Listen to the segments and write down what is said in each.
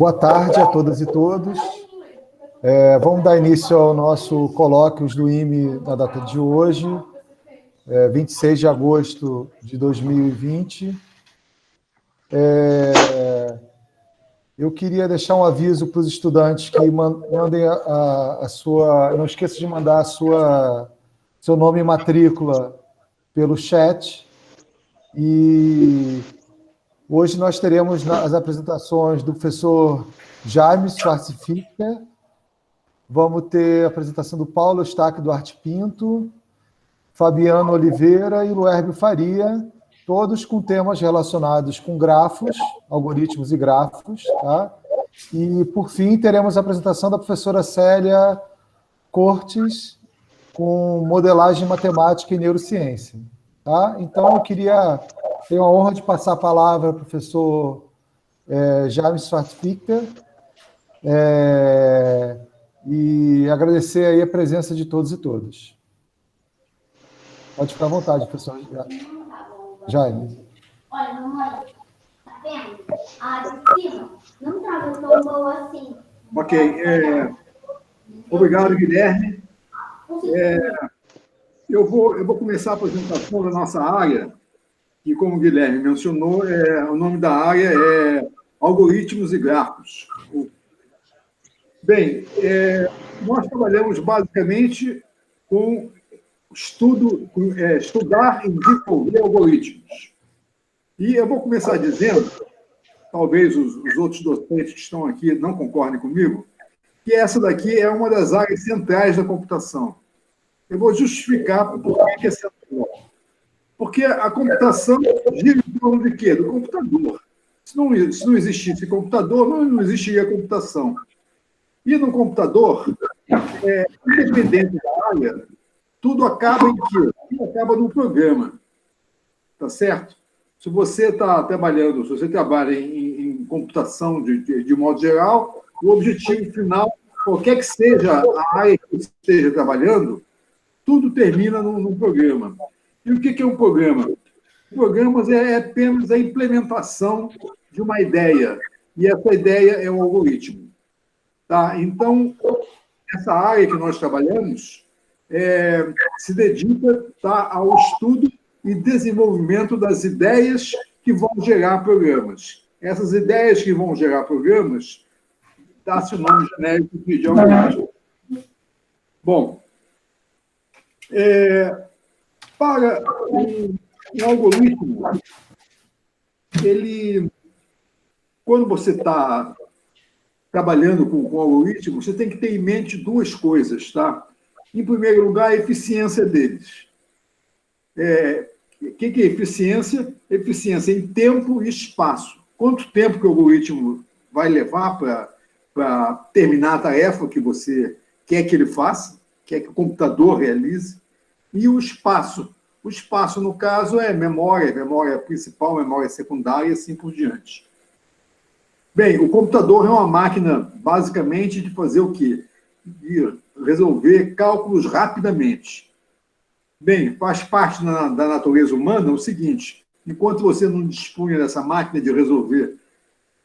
Boa tarde a todas e todos. Vamos dar início ao nosso colóquios do IME na data de hoje, 26 de agosto de 2020. Eu queria deixar um aviso para os estudantes que mandem a sua... Não esqueça de mandar seu nome e matrícula pelo chat. E hoje nós teremos as apresentações do professor Jaime Schwarzenficker. Vamos ter a apresentação do Paulo Eustáquio Duarte Pinto, Fabiano Oliveira e Luérbio Faria, todos com temas relacionados com grafos, algoritmos e grafos. Tá? E, por fim, teremos a apresentação da professora Célia Cortes, com modelagem matemática e neurociência. Tá? Então, eu queria ter a honra de passar a palavra ao professor Jaime Schwarzenficker, e agradecer aí a presença de todos e todas. Pode ficar à vontade, professor Jaime. Olha, mamãe, tá vendo? A de cima não estava tão boa assim. Ok. Obrigado, Guilherme. Eu vou começar a apresentação da nossa área, que, como o Guilherme mencionou, o nome da área é Algoritmos e Grafos. Bem, nós trabalhamos basicamente com estudar e desenvolver algoritmos. E eu vou começar dizendo, talvez os outros docentes que estão aqui não concordem comigo, que essa daqui é uma das áreas centrais da computação. Eu vou justificar por que é central. Porque a computação gira em torno de quê? Do computador. Se não existisse computador, não existiria computação. E no computador, independente da área, tudo acaba em quê? Tudo acaba no programa. Tá certo? Se você está trabalhando, se você trabalha em computação de modo geral, o objetivo final, qualquer que seja a área que você esteja trabalhando, tudo termina num programa. E o que é um programa? Programas é apenas a implementação de uma ideia. E essa ideia é um algoritmo. Tá? Então, essa área que nós trabalhamos se dedica, tá, ao estudo e desenvolvimento das ideias que vão gerar programas. Essas ideias que vão gerar programas, dá-se o nome genérico de algoritmo. Bom, para um algoritmo, quando você está trabalhando com algoritmo, você tem que ter em mente duas coisas, tá? Em primeiro lugar, a eficiência deles. O que é eficiência? Eficiência em tempo e espaço. Quanto tempo que o algoritmo vai levar para terminar a tarefa que você quer que ele faça, quer que o computador realize, e o espaço. O espaço, no caso, é memória principal, memória secundária e assim por diante. Bem, o computador é uma máquina, basicamente, de fazer o quê? De resolver cálculos rapidamente. Bem, faz parte da natureza humana o seguinte: enquanto você não dispunha dessa máquina de resolver,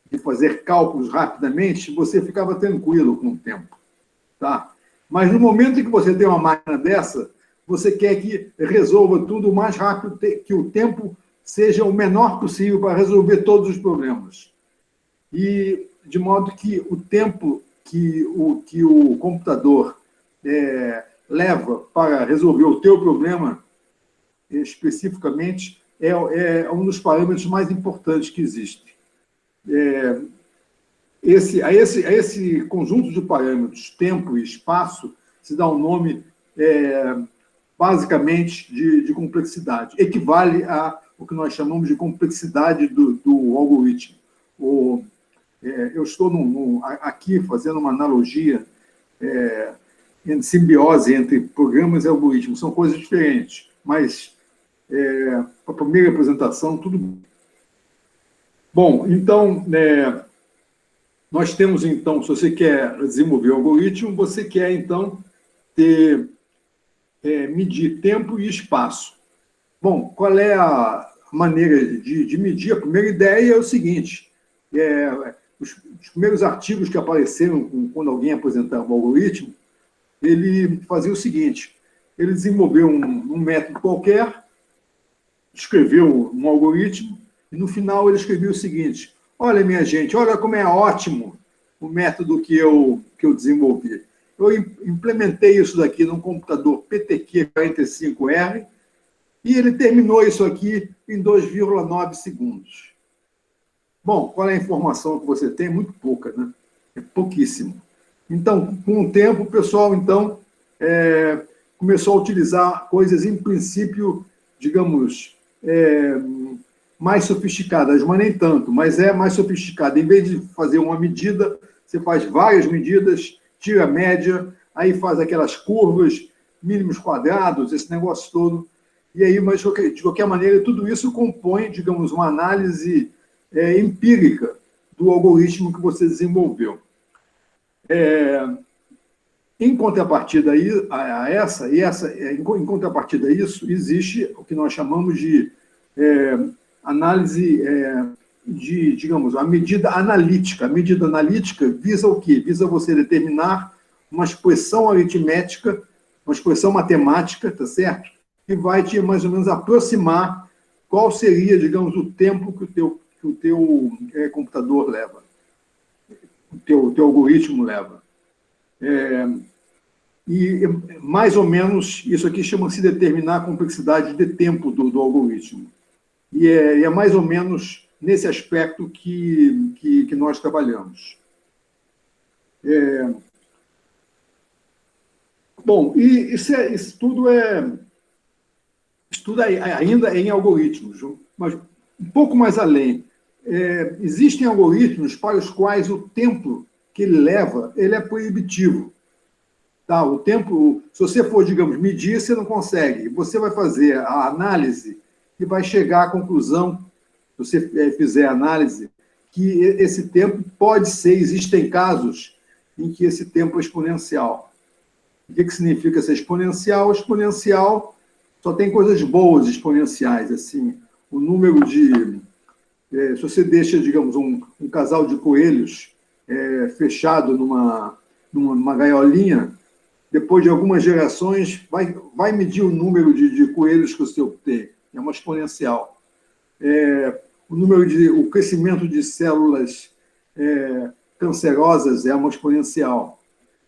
de fazer cálculos rapidamente, você ficava tranquilo com o tempo. Tá? Mas no momento em que você tem uma máquina dessa, você quer que resolva tudo o mais rápido, que o tempo seja o menor possível para resolver todos os problemas. E de modo que o tempo que o computador leva para resolver o teu problema, especificamente, é um dos parâmetros mais importantes que existe. A esse conjunto de parâmetros, tempo e espaço, se dá um nome, basicamente, de complexidade. Equivale ao que nós chamamos de complexidade do algoritmo. Eu estou aqui fazendo uma analogia em simbiose entre programas e algoritmos. São coisas diferentes, mas para a primeira apresentação, tudo bem. Bom, então, nós temos, então, se você quer desenvolver o algoritmo, você quer, então, medir tempo e espaço. Bom, qual é a maneira de medir? A primeira ideia é o seguinte: os primeiros artigos que apareceram quando alguém apresentava o algoritmo, ele fazia o seguinte: ele desenvolveu um método qualquer, escreveu um algoritmo, e no final ele escrevia o seguinte: olha, minha gente, olha como é ótimo o método que eu desenvolvi. Eu implementei isso daqui num computador PTQ 45R, e ele terminou isso aqui em 2,9 segundos. Bom, qual é a informação que você tem? Muito pouca, né? É pouquíssimo. Então, com o tempo, o pessoal, então, começou a utilizar coisas, em princípio, digamos, mais sofisticadas, mas nem tanto, mas é mais sofisticada. Em vez de fazer uma medida, você faz várias medidas, tira a média, aí faz aquelas curvas, mínimos quadrados, esse negócio todo. E aí, mas, de qualquer maneira, tudo isso compõe, digamos, uma análise empírica do algoritmo que você desenvolveu. Em contrapartida em contrapartida a isso, existe o que nós chamamos de análise digamos, a medida analítica. A medida analítica visa o quê? Visa você determinar uma expressão aritmética, uma expressão matemática, tá certo? Que vai te, mais ou menos, aproximar qual seria, digamos, o tempo que o teu computador leva, o teu algoritmo leva. E, mais ou menos, isso aqui chama-se determinar a complexidade de tempo do algoritmo. E é mais ou menos nesse aspecto que nós trabalhamos. Bom, e isso tudo ainda em algoritmos, mas um pouco mais além. Existem algoritmos para os quais o tempo que ele leva, ele é proibitivo. Tá? O tempo, se você for, digamos, medir, você não consegue. Você vai fazer a análise e vai chegar à conclusão, se você fizer a análise, que esse tempo pode ser, existem casos em que esse tempo é exponencial. O que significa ser exponencial? Exponencial só tem coisas boas exponenciais, assim, o número de... se você deixa, digamos, um casal de coelhos fechado numa gaiolinha, depois de algumas gerações, vai medir o número de coelhos que você obtém. É uma exponencial. O crescimento de células cancerosas é uma exponencial.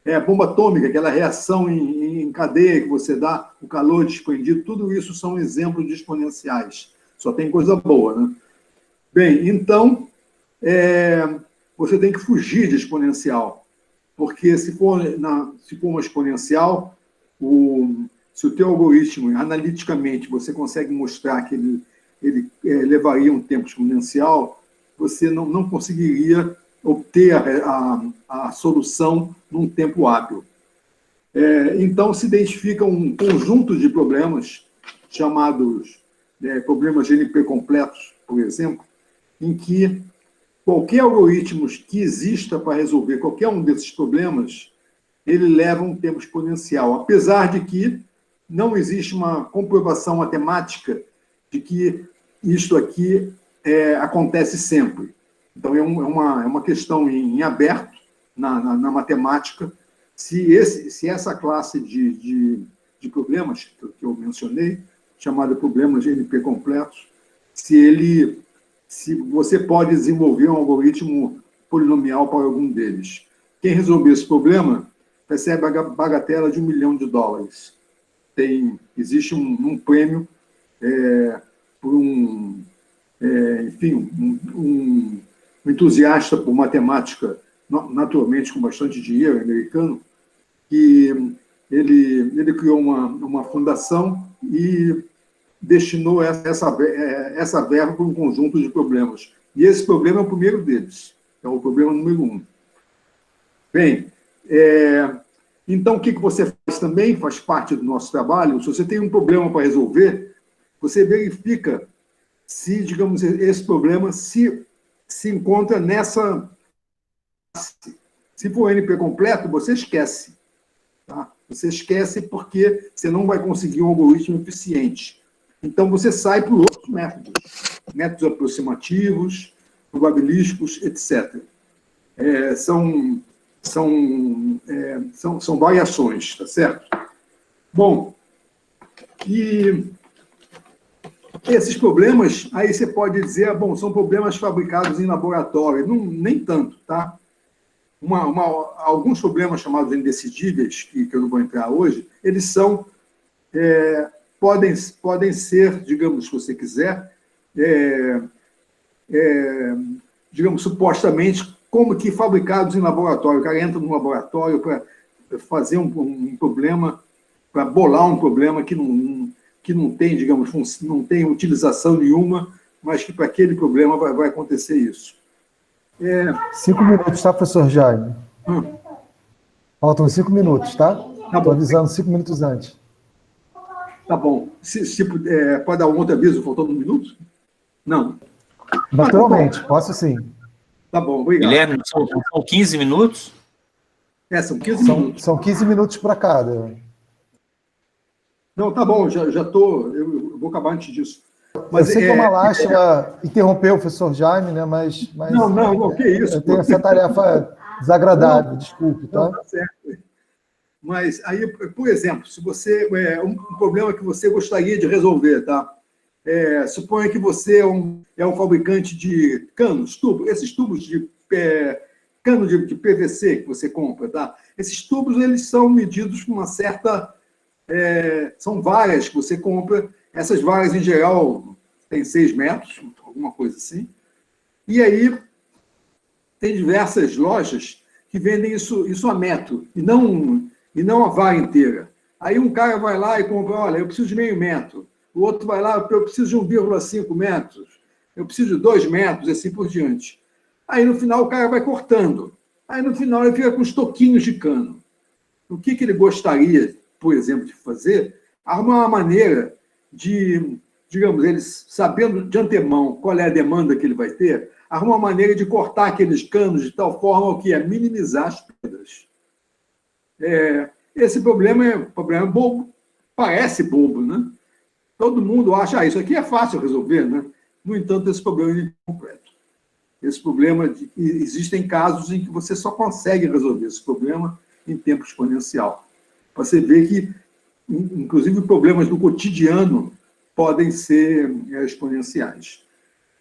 A bomba atômica, aquela reação em cadeia que você dá, o calor desprendido, tudo isso são exemplos de exponenciais. Só tem coisa boa, né? Bem, então, você tem que fugir de exponencial, porque se for uma exponencial, se o teu algoritmo, analiticamente, você consegue mostrar que ele levaria um tempo exponencial, você não conseguiria obter a solução num tempo hábil. Então, se identifica um conjunto de problemas, chamados problemas GNP completos, por exemplo, em que qualquer algoritmo que exista para resolver qualquer um desses problemas, ele leva um tempo exponencial, apesar de que não existe uma comprovação matemática de que isto aqui acontece sempre. Então, é uma questão em aberto na matemática, se essa classe de problemas que eu mencionei, chamada problemas GNP completos, se você pode desenvolver um algoritmo polinomial para algum deles. Quem resolver esse problema recebe a bagatela de $1 milhão. Existe um prêmio por um entusiasta por matemática, naturalmente com bastante dinheiro, americano, que ele criou uma fundação e destinou essa verba para um conjunto de problemas. E esse problema é o primeiro deles, é o problema número 1. Bem, então o que você faz também, faz parte do nosso trabalho, se você tem um problema para resolver, você verifica se, digamos, esse problema se encontra nessa... Se for NP completo, você esquece. Tá? Você esquece porque você não vai conseguir um algoritmo eficiente. Então, você sai para outros métodos. Métodos aproximativos, probabilísticos, etc. são variações, tá certo? Bom, e esses problemas, aí você pode dizer, bom, são problemas fabricados em laboratório. Não, nem tanto, tá? Alguns problemas chamados indecidíveis, que eu não vou entrar hoje, eles são, podem ser, digamos, se você quiser, digamos, supostamente, como que fabricados em laboratório. O cara entra no laboratório para fazer um problema, para bolar um problema que não tem, digamos, não tem utilização nenhuma, mas que para aquele problema vai acontecer isso. 5 minutos, tá, professor Jaime? Faltam 5 minutos, tá? Estou avisando 5 minutos antes. Tá bom. Pode dar um outro aviso, faltando 1 minuto? Não. Naturalmente, posso sim. Tá bom, obrigado. Guilherme, são 15 minutos? São 15 minutos. São 15 minutos para cada. Não, tá bom, já estou. Eu vou acabar antes disso. Mas, eu sei que é uma lástima interromper o professor Jaime, né? Mas não, que isso. Eu tenho essa tarefa desagradável, desculpe, tá? Não, tá certo. Mas aí, por exemplo, se você um problema que você gostaria de resolver, tá? Suponha que você é um fabricante de canos, tubos, esses tubos de cano de PVC que você compra, tá? Esses tubos, eles são medidos com uma certa... são varas que você compra. Essas varas, em geral, têm 6 metros, alguma coisa assim. E aí, tem diversas lojas que vendem isso a metro, e não a vara inteira. Aí um cara vai lá e compra, olha, eu preciso de meio metro. O outro vai lá, eu preciso de 1,5 metros. Eu preciso de 2 metros, e assim por diante. Aí, no final, o cara vai cortando. Aí, no final, ele fica com os toquinhos de cano. O que ele gostaria, por exemplo, de fazer? Arrumar uma maneira de, digamos, eles sabendo de antemão qual é a demanda que ele vai ter, arrumar uma maneira de cortar aqueles canos de tal forma que é minimizar as perdas. Esse problema é um problema bobo, parece bobo, né? Todo mundo acha, isso aqui é fácil resolver, né? No entanto, esse problema é incompleto. Esse problema, existem casos em que você só consegue resolver esse problema em tempo exponencial. Você vê que, inclusive, problemas do cotidiano podem ser exponenciais.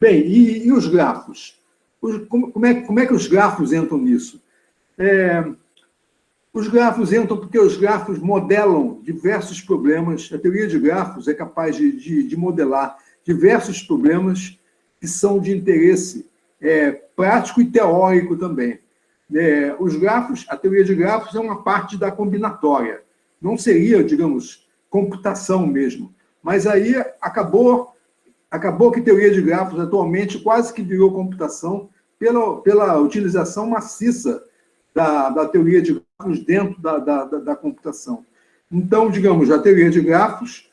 Bem, e os grafos? Como é que os grafos entram nisso? Os grafos entram porque os grafos modelam diversos problemas. A teoria de grafos é capaz de modelar diversos problemas que são de interesse prático e teórico também. Os grafos, a teoria de grafos é uma parte da combinatória. Não seria, digamos, computação mesmo. Mas aí acabou que a teoria de grafos atualmente quase que virou computação pela utilização maciça da teoria de grafos dentro da computação. Então, digamos, a teoria de grafos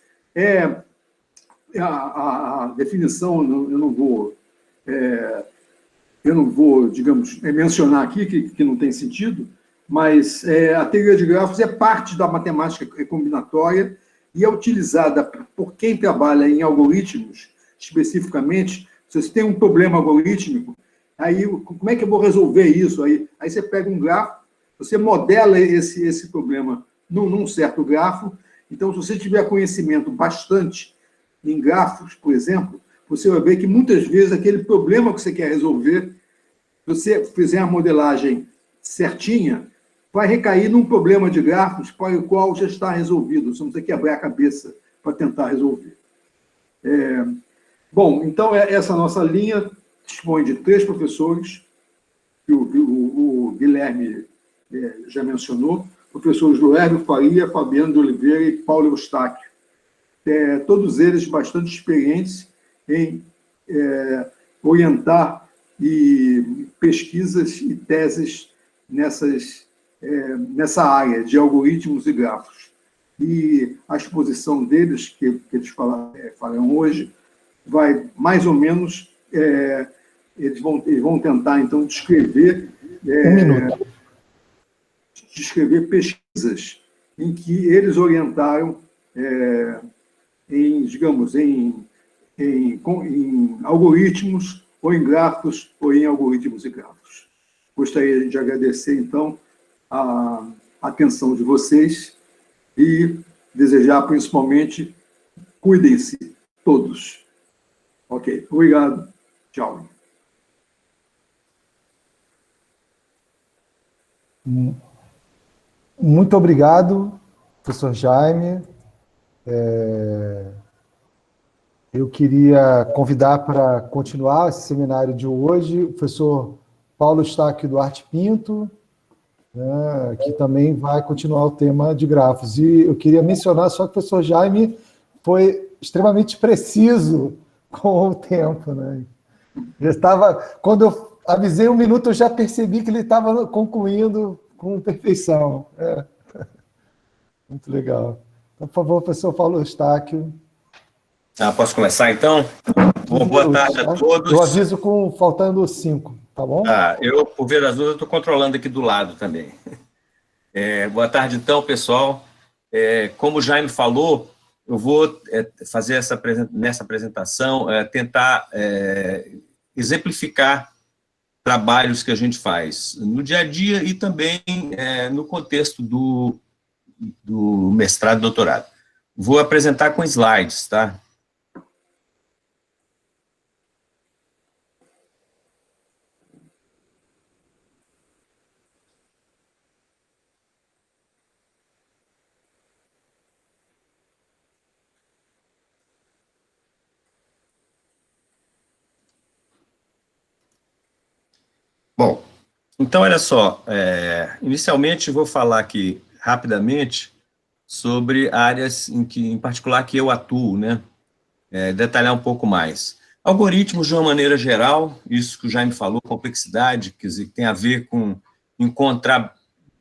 a definição, eu não vou, digamos, mencionar aqui, que não tem sentido, mas a teoria de grafos é parte da matemática combinatória e é utilizada por quem trabalha em algoritmos, especificamente. Se você tem um problema algorítmico, aí como é que eu vou resolver isso? Aí você pega um grafo, você modela esse problema num certo grafo. Então, se você tiver conhecimento bastante em grafos, por exemplo, você vai ver que muitas vezes aquele problema que você quer resolver, se você fizer a modelagem certinha, vai recair num problema de grafos para o qual já está resolvido. Você não tem que abrir a cabeça para tentar resolver. Bom, então, essa nossa linha dispõe de 3 professores, que o Guilherme já mencionou, professores Loérvio Faria, Fabiano de Oliveira e Paulo Eustáquio. Todos eles bastante experientes em orientar pesquisas e teses nessa área de algoritmos e grafos. E a exposição deles, que eles falarão hoje, vai mais ou menos... eles vão tentar, então, descrever pesquisas em que eles orientaram em algoritmos, ou em grafos, ou em algoritmos e grafos. Gostaria de agradecer, então, a atenção de vocês e desejar, principalmente, cuidem-se todos. Ok, obrigado. Tchau. Muito obrigado, professor Jaime. Eu queria convidar para continuar esse seminário de hoje o professor Paulo Eustáquio Duarte Pinto, né, que também vai continuar o tema de grafos. E eu queria mencionar só que o professor Jaime foi extremamente preciso com o tempo, né? Quando eu avisei 1 minuto, eu já percebi que ele estava concluindo com perfeição. Muito legal. Então, por favor, professor Paulo Eustáquio. Posso começar, então? Bom, boa tarde a todos. Eu aviso faltando 5, tá bom? Eu, por ver as duas, estou controlando aqui do lado também. Boa tarde, então, pessoal. Como o Jaime falou, eu vou fazer nessa apresentação, tentar exemplificar trabalhos que a gente faz no dia a dia e também no contexto do mestrado e doutorado. Vou apresentar com slides, tá? Bom, então, olha só, inicialmente vou falar aqui rapidamente sobre áreas em particular, que eu atuo, né? Detalhar um pouco mais. Algoritmos, de uma maneira geral, isso que o Jaime falou, complexidade, quer dizer, que tem a ver com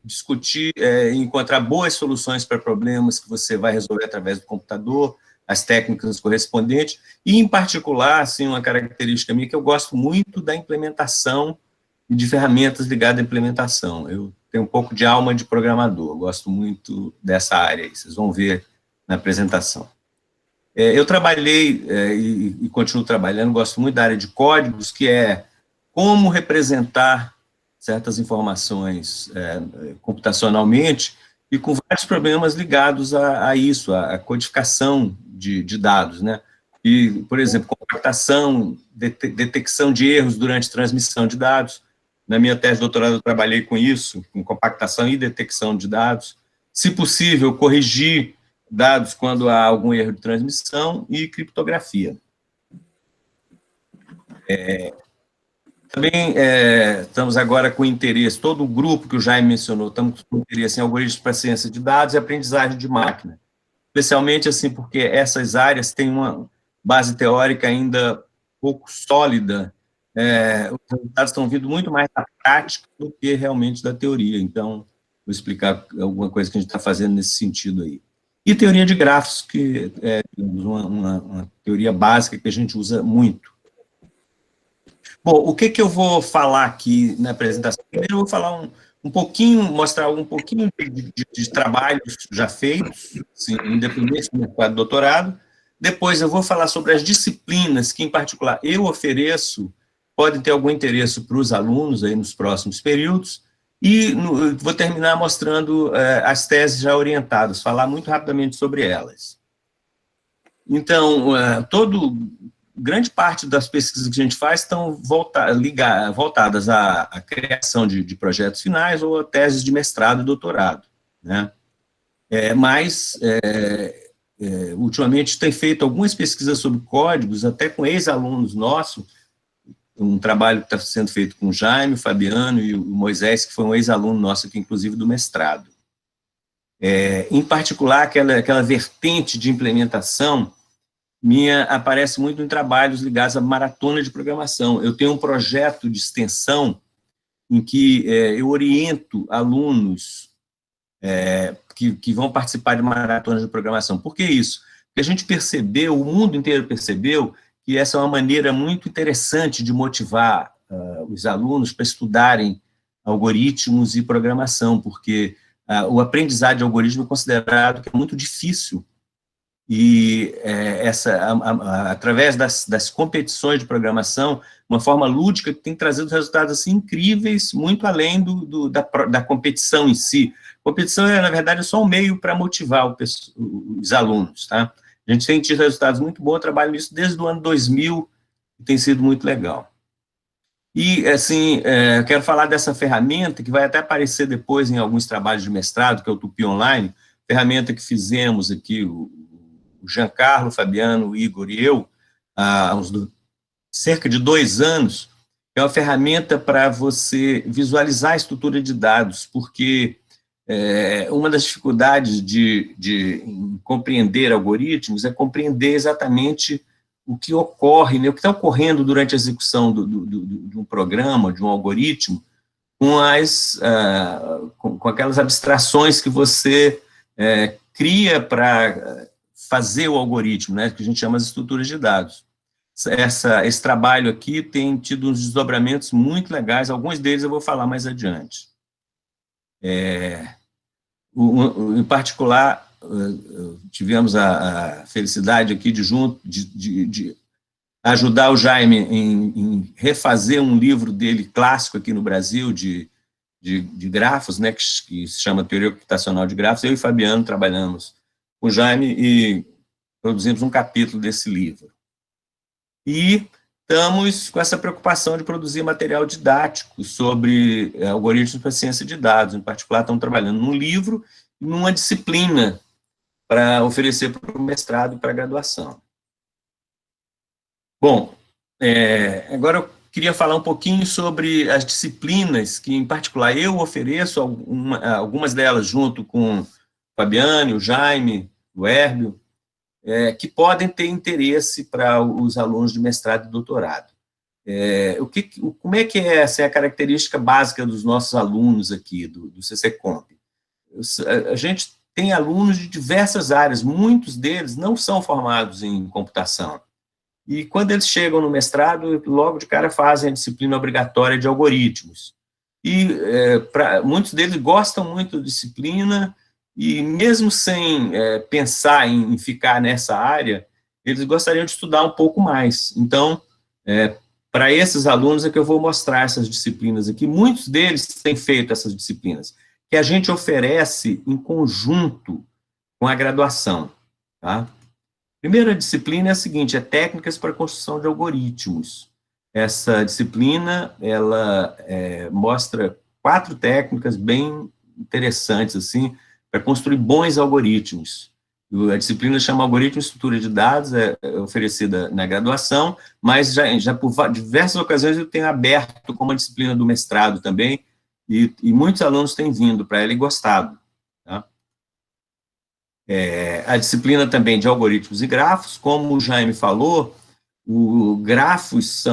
discutir, encontrar boas soluções para problemas que você vai resolver através do computador, as técnicas correspondentes, e, em particular, assim, uma característica minha, que eu gosto muito da implementação e de ferramentas ligadas à implementação. Eu tenho um pouco de alma de programador, gosto muito dessa área aí, vocês vão ver na apresentação. Eu trabalhei e continuo trabalhando, gosto muito da área de códigos, que é como representar certas informações computacionalmente e com vários problemas ligados a isso, a codificação de dados, né? E, por exemplo, compactação, detecção de erros durante transmissão de dados. Na minha tese de doutorado eu trabalhei com isso, com compactação e detecção de dados. Se possível, corrigir dados quando há algum erro de transmissão e criptografia. Também estamos agora com interesse, todo o grupo que o Jaime mencionou, estamos com interesse em algoritmos para ciência de dados e aprendizagem de máquina. Especialmente assim, porque essas áreas têm uma base teórica ainda pouco sólida, os resultados estão vindo muito mais da prática do que realmente da teoria. Então, vou explicar alguma coisa que a gente está fazendo nesse sentido aí. E teoria de grafos, que é uma teoria básica que a gente usa muito. Bom, o que eu vou falar aqui na apresentação? Primeiro eu vou falar um pouquinho, mostrar um pouquinho de trabalhos já feitos, assim, independente do mestrado e doutorado. Depois eu vou falar sobre as disciplinas que, em particular, eu ofereço, podem ter algum interesse para os alunos aí nos próximos períodos, e vou terminar mostrando as teses já orientadas, falar muito rapidamente sobre elas. Então, grande parte das pesquisas que a gente faz estão voltadas à criação de projetos finais ou a teses de mestrado e doutorado, né? Mas, ultimamente, tem feito algumas pesquisas sobre códigos, até com ex-alunos nossos, um trabalho que está sendo feito com o Jaime, o Fabiano e o Moisés, que foi um ex-aluno nosso aqui, inclusive, do mestrado. Em particular, aquela vertente de implementação minha aparece muito em trabalhos ligados à maratona de programação. Eu tenho um projeto de extensão em que eu oriento alunos que vão participar de maratonas de programação. Por que isso? Porque a gente percebeu, o mundo inteiro percebeu, que essa é uma maneira muito interessante de motivar os alunos para estudarem algoritmos e programação, porque o aprendizado de algoritmo é considerado que é muito difícil e através das competições de programação, uma forma lúdica que tem trazido resultados assim, incríveis, muito além da competição em si. Competição, na verdade, é só um meio para motivar os alunos, tá? A gente tem tido resultados muito bons, eu trabalho nisso desde o ano 2000, e tem sido muito legal. E, assim, eu quero falar dessa ferramenta, que vai até aparecer depois em alguns trabalhos de mestrado, que é o Tupi Online, ferramenta que fizemos aqui, o Giancarlo, o Fabiano, o Igor e eu, há cerca de 2 anos, é uma ferramenta para você visualizar a estrutura de dados, porque uma das dificuldades de compreender algoritmos é compreender exatamente o que ocorre, né, o que está ocorrendo durante a execução de um programa, de um algoritmo, com aquelas abstrações que você cria para fazer o algoritmo, né, que a gente chama de estruturas de dados. Esse trabalho aqui tem tido uns desdobramentos muito legais, alguns deles eu vou falar mais adiante. Em particular, tivemos a felicidade aqui de ajudar o Jaime em refazer um livro dele clássico aqui no Brasil, de grafos, né, que se chama Teoria Computacional de Grafos. Eu e o Fabiano trabalhamos com o Jaime e produzimos um capítulo desse livro. E estamos com essa preocupação de produzir material didático sobre algoritmos para ciência de dados. Em particular, estamos trabalhando num livro e numa disciplina para oferecer para o mestrado e para a graduação. Bom, agora eu queria falar um pouquinho sobre as disciplinas que, em particular, eu ofereço, algumas delas junto com o Fabiano, o Jaime, o Herbio, que podem ter interesse para os alunos de mestrado e doutorado. Como é que é essa a característica básica dos nossos alunos aqui, do CCComp? A gente tem alunos de diversas áreas, muitos deles não são formados em computação. E quando eles chegam no mestrado, logo de cara fazem a disciplina obrigatória de algoritmos. E muitos deles gostam muito da disciplina, e mesmo sem pensar em ficar nessa área, eles gostariam de estudar um pouco mais. Então, para esses alunos é que eu vou mostrar essas disciplinas aqui. Muitos deles têm feito essas disciplinas, que a gente oferece em conjunto com a graduação. Tá? Primeira disciplina é a seguinte, técnicas para a construção de algoritmos. Essa disciplina, ela mostra 4 técnicas bem interessantes, assim, para construir bons algoritmos. A disciplina chama Algoritmo e Estrutura de Dados, é oferecida na graduação, mas já por diversas ocasiões eu tenho aberto como uma disciplina do mestrado também, e muitos alunos têm vindo para ela e gostado. Tá? A disciplina também de algoritmos e grafos, como o Jaime falou, grafos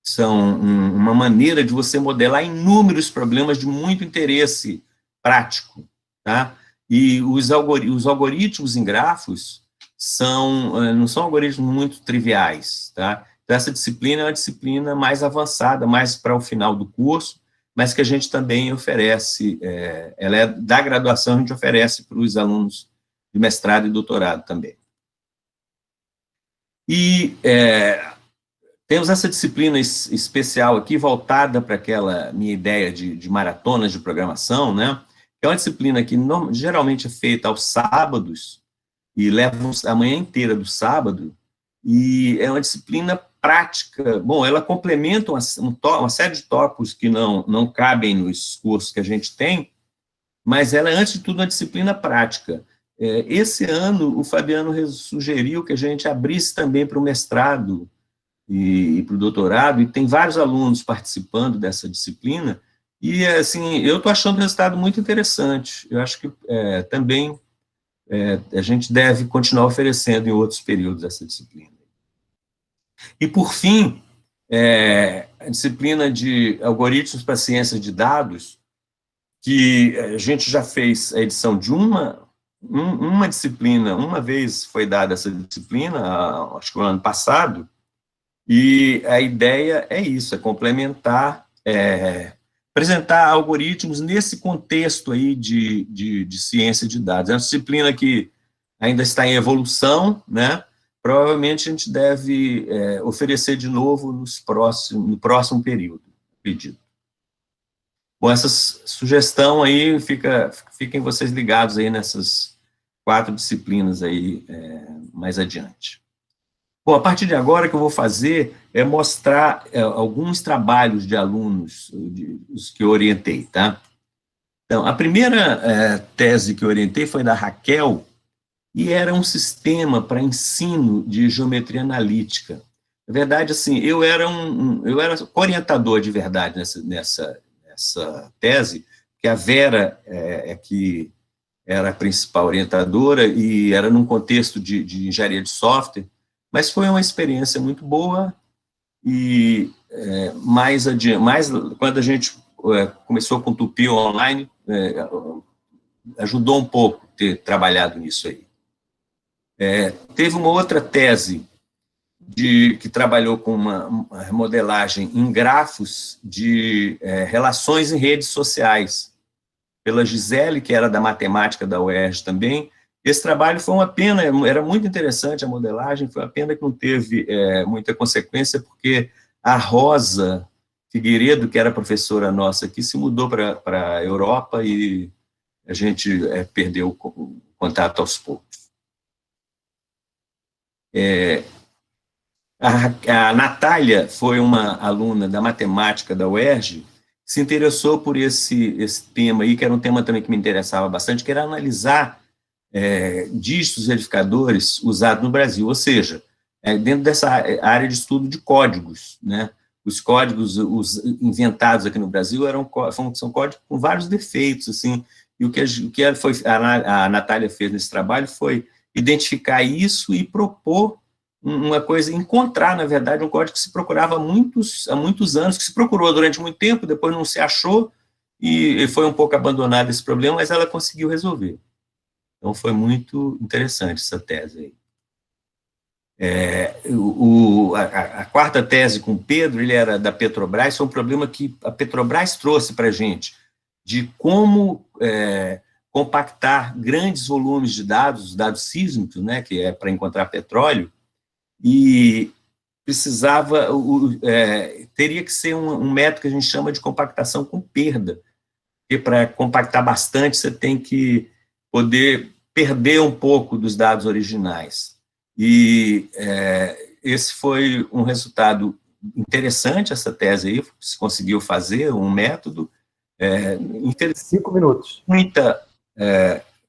são uma maneira de você modelar inúmeros problemas de muito interesse prático, tá? E os algoritmos em grafos não são algoritmos muito triviais, tá? Então, essa disciplina é uma disciplina mais avançada, mais para o final do curso, mas que a gente também oferece, ela é da graduação, a gente oferece para os alunos de mestrado e doutorado também. E temos essa disciplina especial aqui, voltada para aquela minha ideia de maratonas de programação, né? É uma disciplina que geralmente é feita aos sábados, e leva a manhã inteira do sábado, e é uma disciplina prática. Bom, ela complementa uma série de tópicos que não cabem nos cursos que a gente tem, mas ela é, antes de tudo, uma disciplina prática. Esse ano, o Fabiano sugeriu que a gente abrisse também para o mestrado e para o doutorado, e tem vários alunos participando dessa disciplina, e, assim, eu estou achando o resultado muito interessante. Eu acho que também a gente deve continuar oferecendo em outros períodos essa disciplina. E, por fim, a disciplina de algoritmos para ciência de dados, que a gente já fez a edição de uma disciplina, uma vez foi dada essa disciplina, acho que no ano passado, e a ideia é isso, complementar, apresentar algoritmos nesse contexto aí de ciência de dados. É uma disciplina que ainda está em evolução, né? Provavelmente a gente deve oferecer de novo no próximo período, pedido. Bom, essa sugestão aí, fiquem vocês ligados aí nessas 4 disciplinas aí mais adiante. Bom, a partir de agora, o que eu vou fazer é mostrar alguns trabalhos de alunos, os que eu orientei, tá? Então, a primeira tese que eu orientei foi da Raquel, e era um sistema para ensino de geometria analítica. Na verdade, assim, eu era orientador de verdade nessa tese, que a Vera que era a principal orientadora, e era num contexto de engenharia de software, mas foi uma experiência muito boa, e mais quando a gente começou com o Tupi Online, ajudou um pouco ter trabalhado nisso aí. Teve uma outra tese que trabalhou com uma modelagem em grafos de relações em redes sociais, pela Gisele, que era da matemática da UERJ também. Esse trabalho foi uma pena, era muito interessante a modelagem, foi uma pena que não teve muita consequência, porque a Rosa Figueiredo, que era professora nossa aqui, se mudou para a Europa e a gente perdeu o contato aos poucos. A Natália foi uma aluna da matemática da UERJ, que se interessou por esse tema aí, que era um tema também que me interessava bastante, que era analisar dígitos verificadores usados no Brasil, ou seja, dentro dessa área de estudo de códigos, né? Os códigos inventados aqui no Brasil são códigos com vários defeitos, assim, e o que a Natália fez nesse trabalho foi identificar isso e propor uma coisa, encontrar, na verdade, um código que se procurava há muitos anos, que se procurou durante muito tempo, depois não se achou, e foi um pouco abandonado esse problema, mas ela conseguiu resolver. Então, foi muito interessante essa tese aí. A quarta tese com o Pedro, ele era da Petrobras, foi um problema que a Petrobras trouxe para a gente, de como compactar grandes volumes de dados sísmicos, né, que é para encontrar petróleo, e precisava, teria que ser um método que a gente chama de compactação com perda, porque para compactar bastante você tem que poder perder um pouco dos dados originais. E esse foi um resultado interessante, essa tese aí, se conseguiu fazer um método. 5 minutos. Muita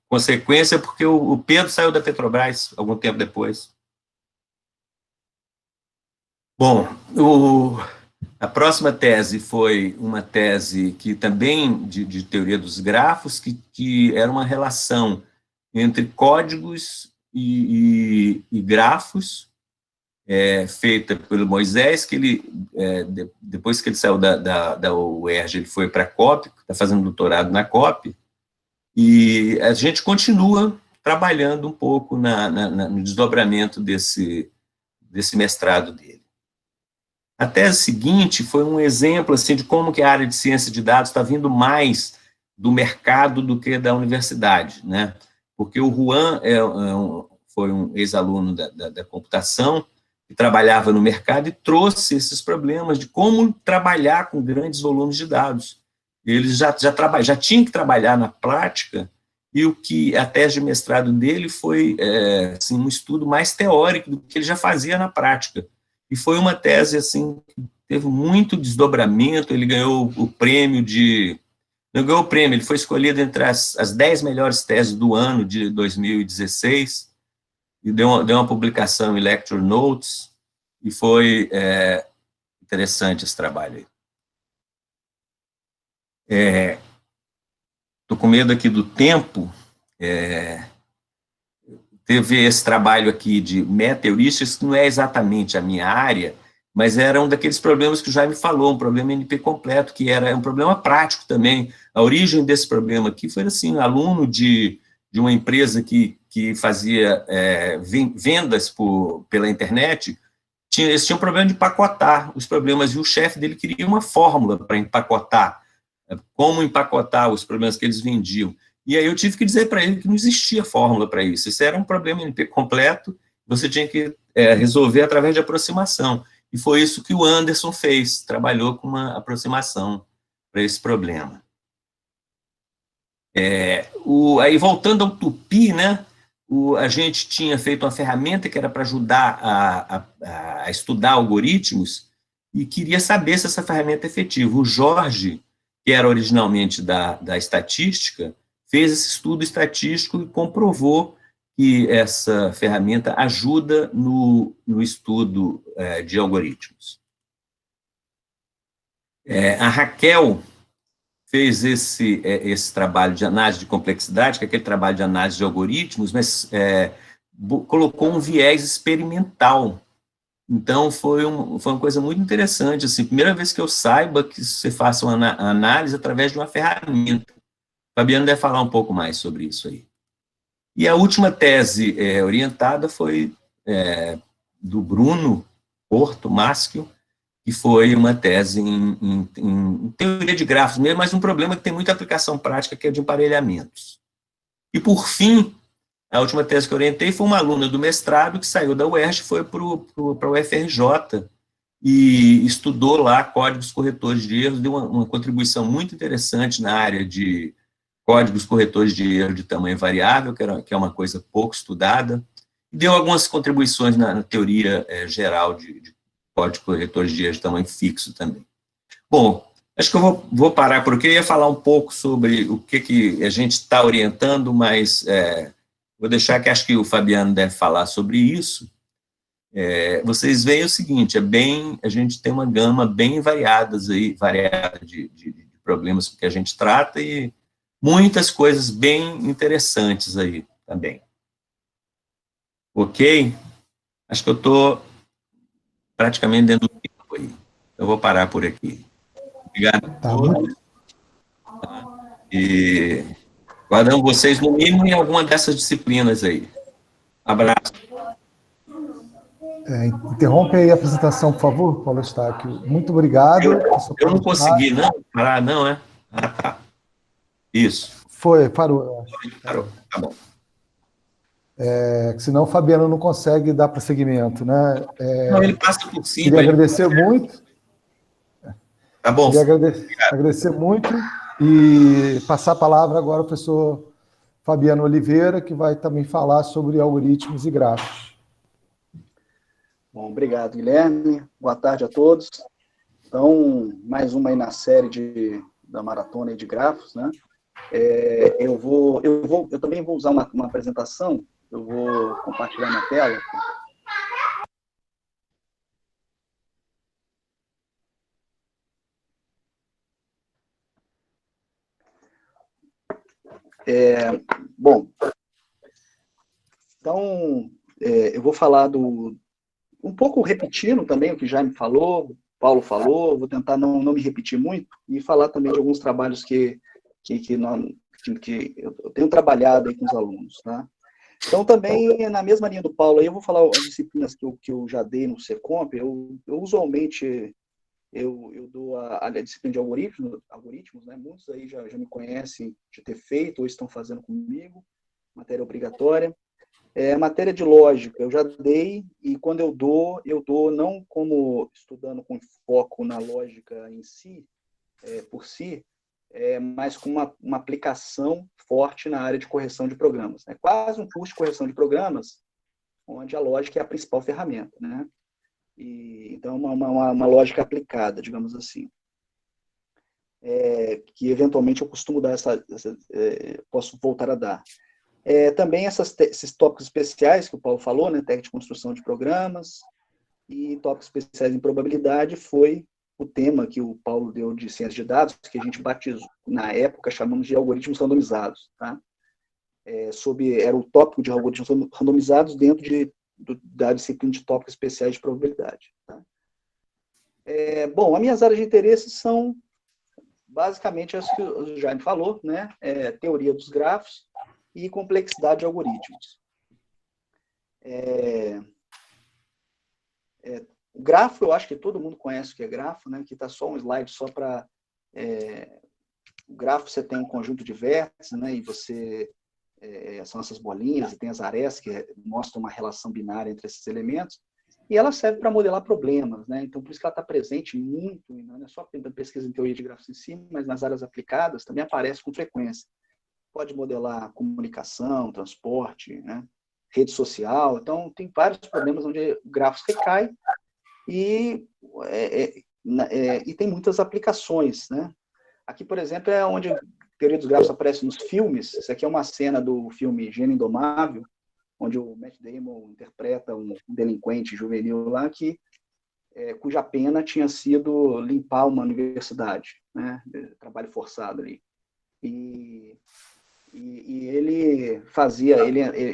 consequência, porque o Pedro saiu da Petrobras algum tempo depois. Bom, a próxima tese foi uma tese que também de teoria dos grafos, que era uma relação entre códigos e grafos, feita pelo Moisés, que ele, depois que ele saiu da UERJ, ele foi para a COP, está fazendo doutorado na COP, e a gente continua trabalhando um pouco no desdobramento desse mestrado dele. A tese seguinte foi um exemplo assim, de como que a área de ciência de dados está vindo mais do mercado do que da universidade, né? Porque o Juan foi um ex-aluno da computação, que trabalhava no mercado e trouxe esses problemas de como trabalhar com grandes volumes de dados. Eles já tinham que trabalhar na prática, e o que a tese de mestrado dele foi assim, um estudo mais teórico do que ele já fazia na prática. E foi uma tese assim, que teve muito desdobramento, ele ganhou o prêmio não ganhou o prêmio, ele foi escolhido entre as 10 melhores teses do ano de 2016, e deu uma publicação em Lecture Notes, e foi interessante esse trabalho aí. Estou com medo aqui do tempo. Teve esse trabalho aqui de meta-heurísticas, que não é exatamente a minha área, mas era um daqueles problemas que o Jaime falou, um problema NP completo, que era um problema prático também. A origem desse problema aqui foi assim, um aluno de uma empresa que fazia vendas pela internet, eles tinham um problema de empacotar os problemas, e o chefe dele queria uma fórmula para empacotar, como empacotar os problemas que eles vendiam. E aí eu tive que dizer para ele que não existia fórmula para isso. Isso era um problema NP completo, você tinha que resolver através de aproximação. E foi isso que o Anderson fez, trabalhou com uma aproximação para esse problema. Aí, voltando ao Tupi, né, a gente tinha feito uma ferramenta que era para ajudar a estudar algoritmos e queria saber se essa ferramenta é efetiva. O Jorge, que era originalmente da estatística, fez esse estudo estatístico e comprovou que essa ferramenta ajuda no estudo de algoritmos. A Raquel fez esse trabalho de análise de complexidade, que é aquele trabalho de análise de algoritmos, mas colocou um viés experimental. Então, foi uma coisa muito interessante, assim, primeira vez que eu saiba que você faça uma análise através de uma ferramenta. O Fabiano deve falar um pouco mais sobre isso aí. E a última tese orientada foi do Bruno Porto Maschio, que foi uma tese em teoria de grafos mesmo, mas um problema que tem muita aplicação prática, que é de emparelhamentos. E, por fim, a última tese que eu orientei foi uma aluna do mestrado que saiu da UERJ, foi para o UFRJ e estudou lá códigos corretores de erros, deu uma contribuição muito interessante na área de códigos corretores de erro de tamanho variável, que é uma coisa pouco estudada, e deu algumas contribuições na teoria geral de códigos corretores de erro de tamanho fixo também. Bom, acho que eu vou parar por aqui. Eu ia falar um pouco sobre o que a gente está orientando, mas vou deixar que acho que o Fabiano deve falar sobre isso. Vocês veem o seguinte, a gente tem uma gama bem variada de problemas que a gente trata e muitas coisas bem interessantes aí também. Ok? Acho que eu estou praticamente dentro do tempo aí. Eu vou parar por aqui. Obrigado a todos. E guardamos vocês, no mínimo, em alguma dessas disciplinas aí. Abraço. Interrompe aí a apresentação, por favor, Paulo Eustáquio. Muito obrigado. Eu não consegui, não? Parar, não, é? Ah, tá. Isso. Parou, eu acho. Parou, tá bom. Senão o Fabiano não consegue dar prosseguimento, né? Não, ele passa por cima. Queria agradecer muito. Tá bom. Queria agradecer muito e passar a palavra agora ao professor Fabiano Oliveira, que vai também falar sobre algoritmos e grafos. Bom, obrigado, Guilherme. Boa tarde a todos. Então, mais uma aí na série da maratona aí de grafos, né? Eu também vou usar uma apresentação. Eu vou compartilhar minha tela. Bom, então, eu vou falar um pouco repetindo também o que Jaime falou, o Paulo falou, vou tentar não me repetir muito, e falar também de alguns trabalhos que eu tenho trabalhado aí com os alunos, tá? Então, também, na mesma linha do Paulo, aí eu vou falar as disciplinas que eu já dei no Secomp. Eu usualmente, eu dou a disciplina de algoritmos, né? Muitos aí já me conhecem de ter feito ou estão fazendo comigo, matéria obrigatória. Matéria de lógica, eu já dei, e quando eu dou não como estudando com foco na lógica em si, por si, mas com uma aplicação forte na área de correção de programas. É quase um curso de correção de programas, onde a lógica é a principal ferramenta, né? Então, uma lógica aplicada, digamos assim. Que, eventualmente, eu costumo dar posso voltar a dar. Também esses tópicos especiais que o Paulo falou, né? Técnica de construção de programas, e tópicos especiais em probabilidade foi o tema que o Paulo deu de ciência de dados, que a gente batizou, na época, chamamos de algoritmos randomizados, tá? Era o tópico de algoritmos randomizados dentro da disciplina de tópicos especiais de probabilidade, tá? Bom, as minhas áreas de interesse são, basicamente, as que o Jaime falou, né? Teoria dos grafos e complexidade de algoritmos. O grafo, eu acho que todo mundo conhece o que é grafo, né? Aqui está só um slide só para o gráfico você tem um conjunto de vértices, né, e você são essas bolinhas, e tem as arestas que mostram uma relação binária entre esses elementos, e ela serve para modelar problemas, né? Então, por isso que ela está presente muito, não é só na pesquisa em teoria de gráficos em si, mas nas áreas aplicadas também aparece com frequência. Pode modelar comunicação, transporte, né? Rede social. Então, tem vários problemas onde o gráfico recai e tem muitas aplicações, né? Aqui, por exemplo, é onde a teoria dos gráficos aparece nos filmes. Isso aqui é uma cena do filme Gênio Indomável, onde o Matt Damon interpreta um delinquente juvenil lá cuja pena tinha sido limpar uma universidade, né? Trabalho forçado ali. E ele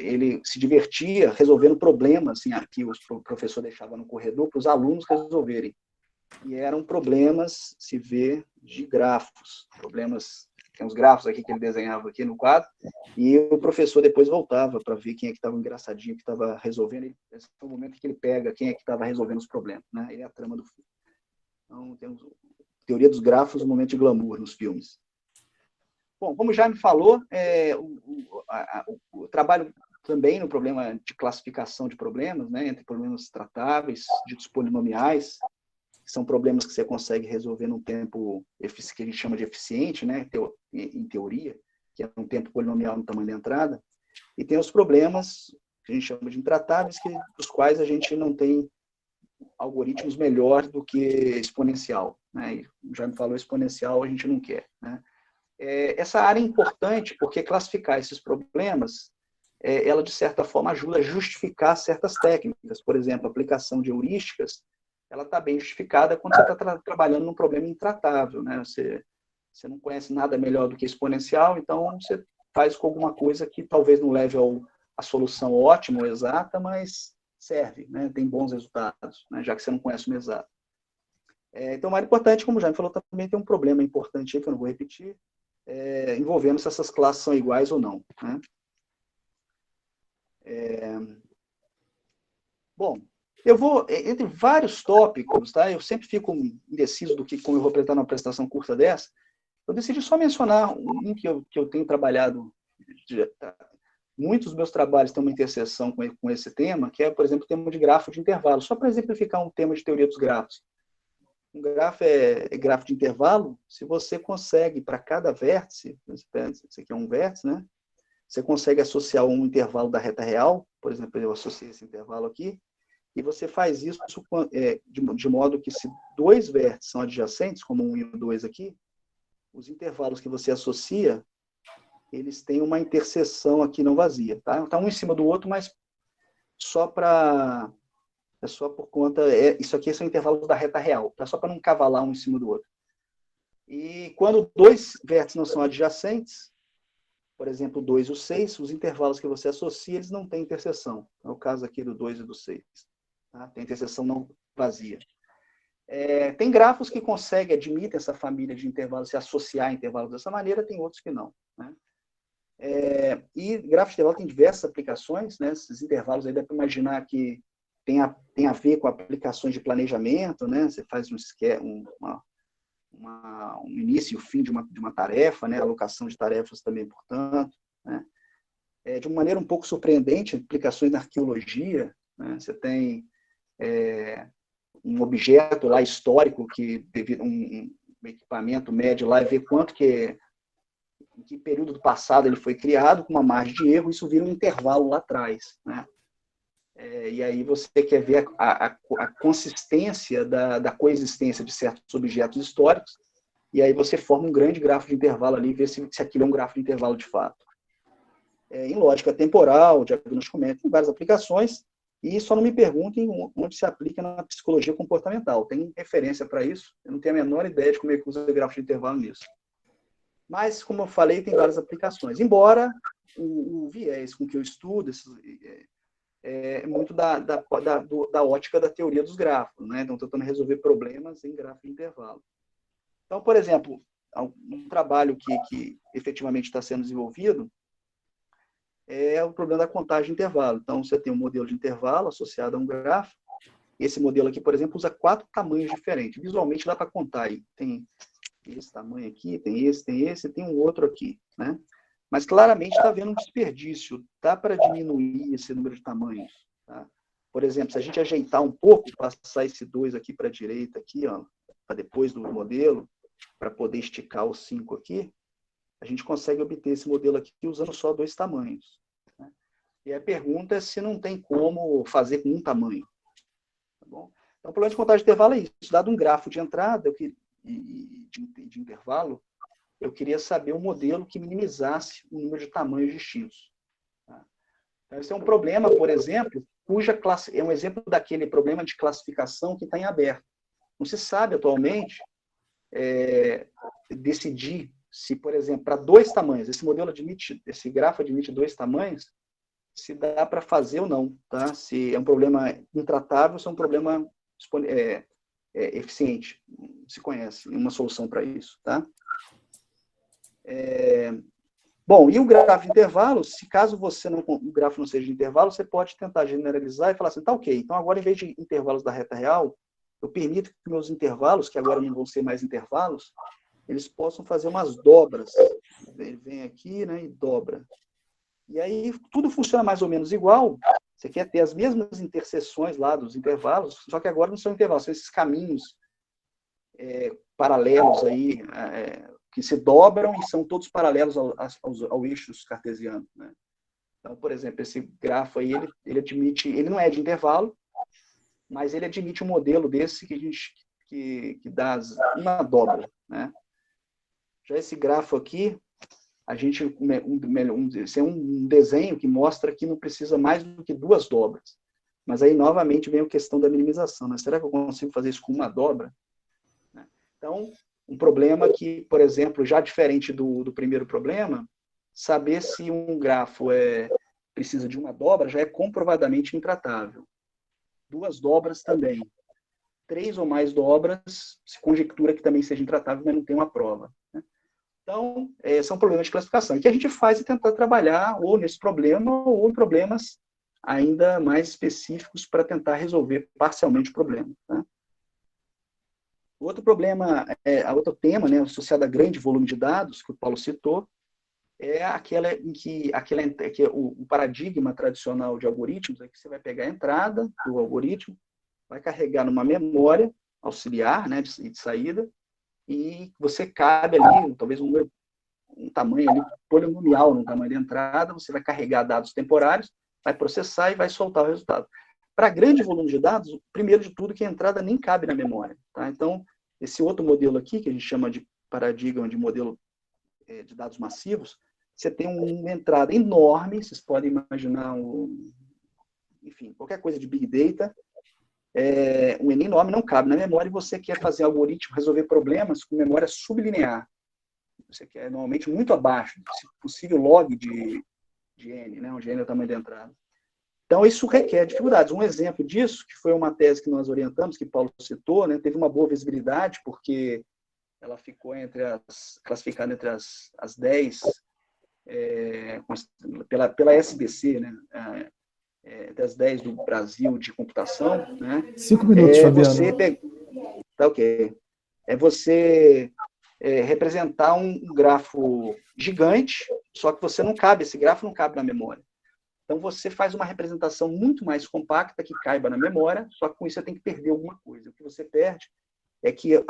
ele se divertia resolvendo problemas assim, que o professor deixava no corredor para os alunos resolverem. E eram problemas, se vê, de grafos, problemas. Tem uns grafos aqui que ele desenhava aqui no quadro, e o professor depois voltava para ver quem é que estava engraçadinho, que estava resolvendo. Esse é o momento que ele pega quem é que estava resolvendo os problemas, né? Ele é a trama do filme. Então, temos teoria dos grafos, um momento de glamour nos filmes. Bom, como já me falou, o trabalho também no problema de classificação de problemas, né, entre problemas tratáveis, ditos polinomiais, que são problemas que você consegue resolver num tempo que a gente chama de eficiente, né, em teoria, que é um tempo polinomial no tamanho da entrada, e tem os problemas que a gente chama de intratáveis, dos quais a gente não tem algoritmos melhores do que exponencial, né, e já me falou, exponencial a gente não quer, né. Essa área é importante porque classificar esses problemas, ela, de certa forma, ajuda a justificar certas técnicas. Por exemplo, a aplicação de heurísticas, ela está bem justificada quando você está trabalhando num problema intratável, né? Você não conhece nada melhor do que exponencial, então você faz com alguma coisa que talvez não leve a solução ótima ou exata, mas serve, né? Tem bons resultados, né? Já que você não conhece o exato. Então, mais importante, como já me falou, também tem um problema importante aí, que eu não vou repetir, envolvendo se essas classes são iguais ou não, né? Bom, eu vou, entre vários tópicos, tá? Eu sempre fico indeciso como eu vou apresentar numa apresentação curta dessa. Eu decidi só mencionar um que eu tenho trabalhado. Muitos dos meus trabalhos têm uma interseção com esse tema, que é, por exemplo, o tema de grafo de intervalo. Só para exemplificar um tema de teoria dos grafos. Um grafo é grafo de intervalo, se você consegue, para cada vértice, esse aqui é um vértice, né? Você consegue associar um intervalo da reta real, por exemplo, eu associei esse intervalo aqui, e você faz isso de modo que se dois vértices são adjacentes, como 1 e o 2 aqui, os intervalos que você associa, eles têm uma interseção aqui não vazia, tá? Tá um em cima do outro, mas só por conta... isso aqui são intervalos da reta real, tá? Só para não cavalar um em cima do outro. E quando dois vértices não são adjacentes, por exemplo, o 2 e o 6, os intervalos que você associa, eles não têm interseção. É o caso aqui do 2 e do 6. Tá? Tem interseção não vazia. Tem grafos que admitem essa família de intervalos, se associar a intervalos dessa maneira, tem outros que não, né? E grafos de intervalo tem diversas aplicações, né? Esses intervalos aí dá para imaginar que tem a ver com aplicações de planejamento, né? Você faz um início e o fim de uma tarefa, né? Alocação de tarefas também, portanto, né? De uma maneira um pouco surpreendente, aplicações na arqueologia, né? Você tem um objeto lá histórico que devido um equipamento mede lá e vê em que período do passado ele foi criado, com uma margem de erro, isso vira um intervalo lá atrás, né? E aí você quer ver a consistência da coexistência de certos objetos históricos, e aí você forma um grande grafo de intervalo ali e vê se aquilo é um grafo de intervalo de fato. Em lógica temporal, diagnóstico métrico, tem várias aplicações, e só não me perguntem onde se aplica na psicologia comportamental. Tem referência para isso, eu não tenho a menor ideia de como é que usa grafo de intervalo nisso. Mas, como eu falei, tem várias aplicações. Embora o viés com que eu estudo muito da ótica da teoria dos grafos, né? Então, tentando resolver problemas em grafo de intervalo. Então, por exemplo, um trabalho que efetivamente está sendo desenvolvido é o problema da contagem de intervalo. Então, você tem um modelo de intervalo associado a um grafo. Esse modelo aqui, por exemplo, usa 4 tamanhos diferentes. Visualmente dá para contar aí. Tem esse tamanho aqui, tem esse, e tem um outro aqui, né? Mas claramente está havendo um desperdício. Dá para diminuir esse número de tamanhos, tá? Por exemplo, se a gente ajeitar um pouco, passar esse 2 aqui para a direita, aqui, ó, para depois do modelo, para poder esticar o 5 aqui, a gente consegue obter esse modelo aqui usando só 2 tamanhos, né? E a pergunta é se não tem como fazer com um tamanho. Tá bom? Então, o problema de contagem de intervalo é isso. Dado um grafo de entrada e de intervalo, eu queria saber um modelo que minimizasse o número de tamanhos distintos. Tá? Então, esse é um problema, por exemplo, é um exemplo daquele problema de classificação que está em aberto. Não se sabe atualmente decidir se, por exemplo, para 2 tamanhos, esse grafo admite 2 tamanhos, se dá para fazer ou não, tá? Se é um problema intratável, se é um problema eficiente. Se conhece uma solução para isso, tá? Bom, e o grafo de intervalo, se caso o grafo não seja de intervalo, você pode tentar generalizar e falar assim, tá ok, então agora em vez de intervalos da reta real, eu permito que meus intervalos, que agora não vão ser mais intervalos, eles possam fazer umas dobras. Ele vem aqui, né, e dobra. E aí tudo funciona mais ou menos igual. Você quer ter as mesmas interseções lá dos intervalos, só que agora não são intervalos, são esses caminhos paralelos aí, que se dobram e são todos paralelos ao eixo cartesiano, né? Então, por exemplo, esse grafo aí, ele não é de intervalo, mas ele admite um modelo desse que dá uma dobra, né? Já esse grafo aqui, esse é um desenho que mostra que não precisa mais do que 2 dobras. Mas aí, novamente, vem a questão da minimização, né? Será que eu consigo fazer isso com uma dobra? Então, um problema que, por exemplo, já diferente do primeiro problema, saber se um grafo precisa de uma dobra já é comprovadamente intratável. 2 dobras também. 3 ou mais dobras, se conjectura que também seja intratável, mas não tem uma prova, né? Então, são problemas de classificação. E o que a gente faz é tentar trabalhar ou nesse problema ou em problemas ainda mais específicos para tentar resolver parcialmente o problema, tá? Outro problema, outro tema, né, associado a grande volume de dados, que o Paulo citou, é aquela em que o paradigma tradicional de algoritmos é que você vai pegar a entrada do algoritmo, vai carregar numa memória auxiliar, né, de saída, e você cabe ali, talvez um tamanho ali polinomial no tamanho da entrada, você vai carregar dados temporários, vai processar e vai soltar o resultado. Para grande volume de dados, primeiro de tudo, que a entrada nem cabe na memória, tá? Então, esse outro modelo aqui, que a gente chama de paradigma de modelo de dados massivos, você tem uma entrada enorme, vocês podem imaginar, enfim, qualquer coisa de Big Data, um N enorme não cabe na memória e você quer fazer algoritmo, resolver problemas com memória sublinear. Você quer, normalmente, muito abaixo, se possível, log de N, né, onde N é o tamanho da entrada. Então, isso requer dificuldades. Um exemplo disso, que foi uma tese que nós orientamos, que Paulo citou, né, teve uma boa visibilidade, porque ela ficou classificada entre as 10, pela SBC, né, das 10 do Brasil de computação, né? 5 minutos, Fabiano. Tá ok. Você representar um grafo gigante, só que esse grafo não cabe na memória. Então, você faz uma representação muito mais compacta que caiba na memória, só que com isso você tem que perder alguma coisa. O que você perde é que o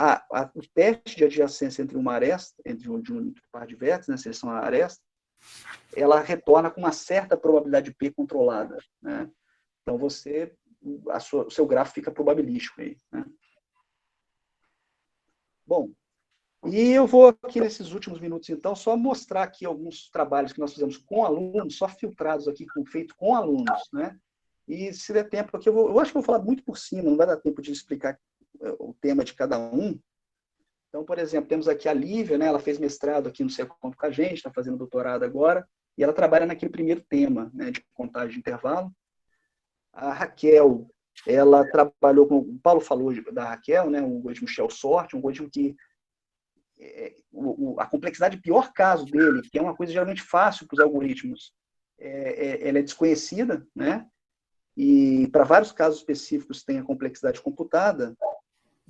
teste de adjacência entre uma aresta, entre um par de vértices, né, seleção a aresta, ela retorna com uma certa probabilidade P controlada, né? Então, o seu grafo fica probabilístico aí, né? Bom, e eu vou aqui nesses últimos minutos, então, só mostrar aqui alguns trabalhos que nós fizemos com alunos, só filtrados aqui, feito com alunos, né? E se der tempo aqui, eu acho que eu vou falar muito por cima, não vai dar tempo de explicar o tema de cada um. Então, por exemplo, temos aqui a Lívia, né? Ela fez mestrado aqui no Secomp com a gente, está fazendo doutorado agora, e ela trabalha naquele primeiro tema, né, de contagem de intervalo. A Raquel, ela trabalhou com, o Paulo falou da Raquel, né, um algoritmo Shell Sort, um algoritmo que a complexidade, pior caso dele, que é uma coisa geralmente fácil para os algoritmos, ela é desconhecida, né? E para vários casos específicos tem a complexidade computada,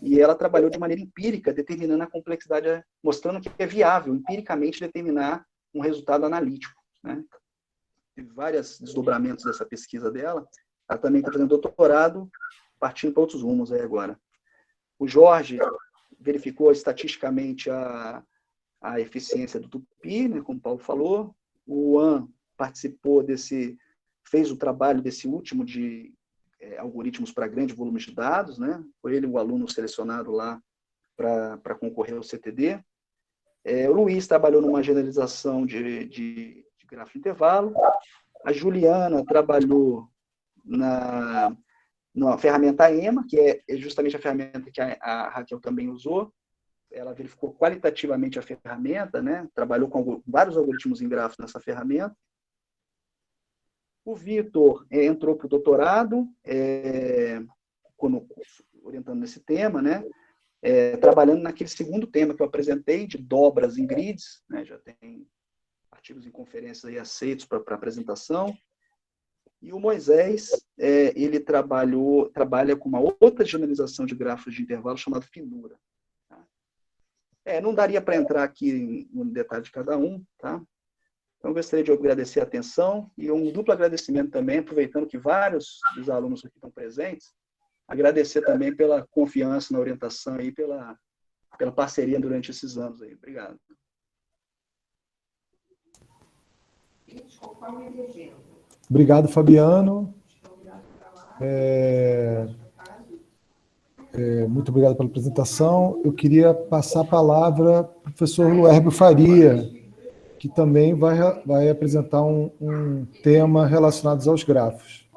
e ela trabalhou de maneira empírica, determinando a complexidade, mostrando que é viável, empiricamente, determinar um resultado analítico, né? Teve vários desdobramentos dessa pesquisa dela. Ela também está fazendo doutorado, partindo para outros rumos aí agora. O Jorge verificou estatisticamente a eficiência do Tupi, né, como o Paulo falou. O Juan participou fez o trabalho desse último de algoritmos para grande volume de dados, né? Foi ele o aluno selecionado lá para concorrer ao CTD. O Luiz trabalhou numa generalização de grafo de intervalo. A Juliana trabalhou na ferramenta EMA, que é justamente a ferramenta que a Raquel também usou. Ela verificou qualitativamente a ferramenta, né? Trabalhou com vários algoritmos em grafo nessa ferramenta. O Vitor entrou para o doutorado, orientando nesse tema, né? Trabalhando naquele segundo tema que eu apresentei, de dobras em grids, né? Já tem artigos em conferências aí aceitos para apresentação. E o Moisés, ele trabalha com uma outra generalização de grafos de intervalo chamada finura. Tá? Não daria para entrar aqui no detalhe de cada um, tá? Então, eu gostaria de agradecer a atenção e um duplo agradecimento também, aproveitando que vários dos alunos aqui estão presentes, agradecer também pela confiança na orientação e pela parceria durante esses anos aí. Obrigado. Obrigado, Fabiano. Muito obrigado pela apresentação. Eu queria passar a palavra para o professor Luérbio Faria, que também vai apresentar um tema relacionado aos grafos.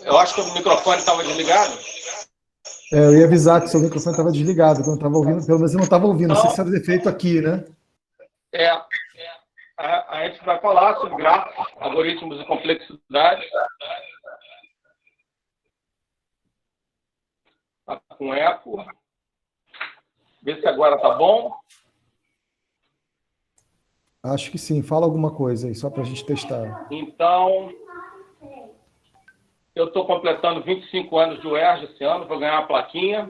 Eu acho que o microfone estava desligado. Eu ia avisar que seu microfone estava desligado, que eu não estava ouvindo, pelo menos eu não estava ouvindo, não sei se era defeito aqui, né? A gente vai falar sobre grafos, algoritmos e complexidade. Está com eco. Vê se agora está bom. Acho que sim. Fala alguma coisa aí, só para a gente testar. Então, eu estou completando 25 anos de UERJ esse ano, vou ganhar uma plaquinha.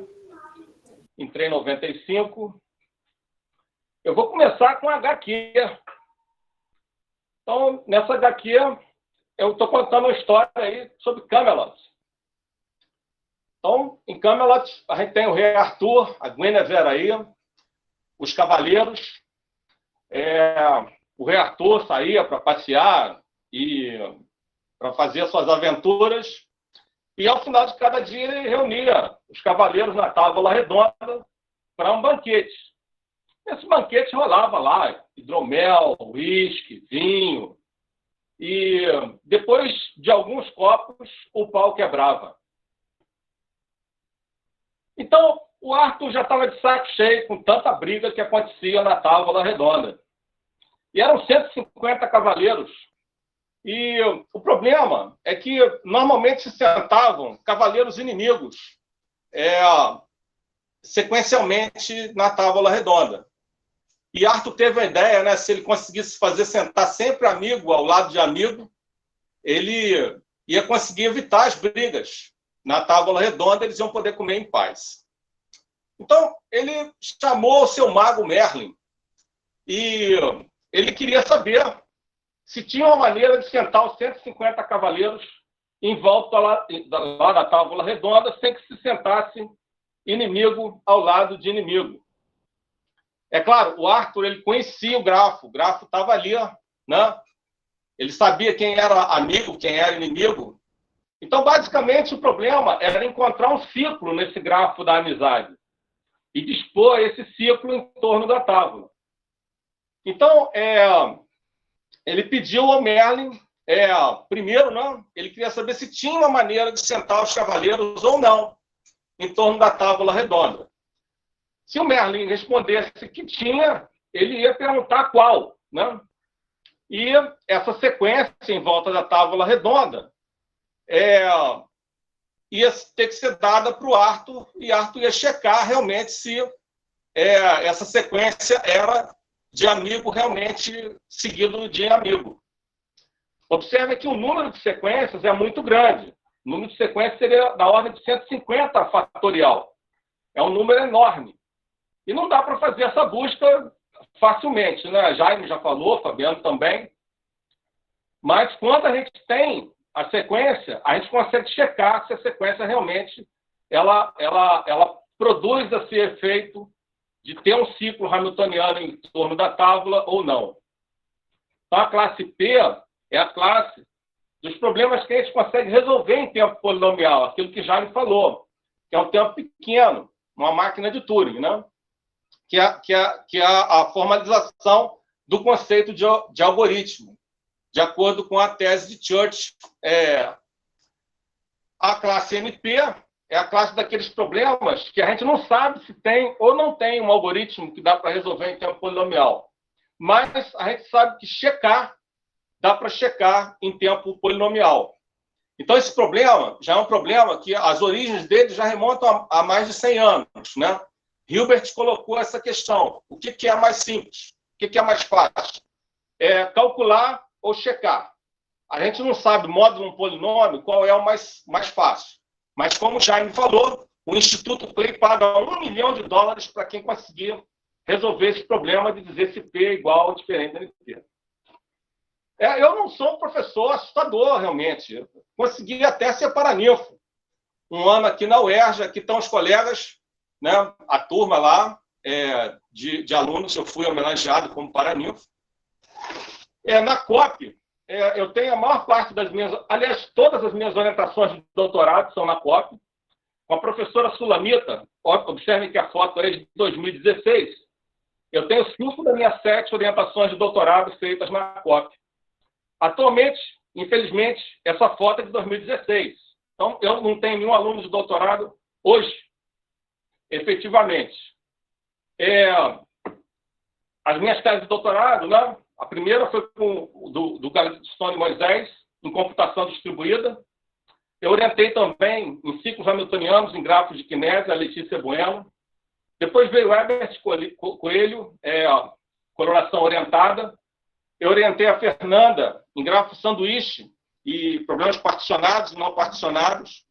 Entrei em 95. Eu vou começar com a HQ. Então, nessa HQ, eu estou contando uma história aí sobre Camelot. Então, em Camelot, a gente tem o rei Arthur, a Guinevere aí, os cavaleiros. O rei Arthur saía para passear e para fazer suas aventuras. E, ao final de cada dia, ele reunia os cavaleiros na tábua redonda para um banquete. Esse banquete rolava lá hidromel, uísque, vinho. E depois de alguns copos, o pau quebrava. Então, o Arthur já estava de saco cheio com tanta briga que acontecia na tábua redonda. E eram 150 cavaleiros. E o problema é que normalmente se sentavam cavaleiros inimigos sequencialmente na tábua redonda. E Arthur teve a ideia, né, se ele conseguisse fazer sentar sempre amigo ao lado de amigo, ele ia conseguir evitar as brigas. Na tábua redonda, eles iam poder comer em paz. Então, ele chamou o seu mago Merlin e ele queria saber se tinha uma maneira de sentar os 150 cavaleiros em volta lá da tábua redonda, sem que se sentasse inimigo ao lado de inimigo. É claro, o Arthur ele conhecia o grafo estava ali, né? Ele sabia quem era amigo, quem era inimigo. Então, basicamente, o problema era encontrar um ciclo nesse grafo da amizade e dispor esse ciclo em torno da tábua. Então, ele pediu ao Merlin, primeiro, né, ele queria saber se tinha uma maneira de sentar os cavaleiros ou não em torno da tábua redonda. Se o Merlin respondesse que tinha, ele ia perguntar qual, né? E essa sequência em volta da tábua redonda ia ter que ser dada para o Arthur, e Arthur ia checar realmente se essa sequência era de amigo realmente seguido de amigo. Observe que o número de sequências é muito grande. O número de sequências seria da ordem de 150 fatorial. É um número enorme. E não dá para fazer essa busca facilmente, né? Jaime já falou, Fabiano também. Mas quando a gente tem a sequência, a gente consegue checar se a sequência realmente ela produz esse efeito de ter um ciclo hamiltoniano em torno da tábua ou não. Então, a classe P é a classe dos problemas que a gente consegue resolver em tempo polinomial, aquilo que Jaime falou, que é um tempo pequeno, uma máquina de Turing, né? Que é a formalização do conceito de algoritmo, de acordo com a tese de Church. A classe MP é a classe daqueles problemas que a gente não sabe se tem ou não tem um algoritmo que dá para resolver em tempo polinomial. Mas a gente sabe que dá para checar em tempo polinomial. Então, esse problema já é um problema que as origens dele já remontam a mais de 100 anos, né? Hilbert colocou essa questão. O que é mais simples? O que é mais fácil? Calcular ou checar. A gente não sabe, módulo um polinômio, qual é o mais fácil. Mas, como o Jaime falou, o Instituto Clay paga $1 milhão para quem conseguir resolver esse problema de dizer se P é igual ou diferente da NP. Eu não sou um professor assustador, realmente. Eu consegui até ser paraninfo. Um ano aqui na UERJ, aqui estão os colegas, né, a turma lá de alunos, eu fui homenageado como paraninfo. Na COP, eu tenho a maior parte das minhas... Aliás, todas as minhas orientações de doutorado são na COP. Com a professora Sulamita, observem que a foto é de 2016. Eu tenho 5 das minhas 7 orientações de doutorado feitas na COP. Atualmente, infelizmente, essa foto é de 2016. Então, eu não tenho nenhum aluno de doutorado hoje, efetivamente. As minhas teses de doutorado, né? A primeira foi do Gladstone Moisés, em computação distribuída. Eu orientei também em ciclos hamiltonianos, em grafos de Kinese, a Letícia Bueno. Depois veio o Herbert Coelho, coloração orientada. Eu orientei a Fernanda em grafo sanduíche e problemas particionados e não particionados.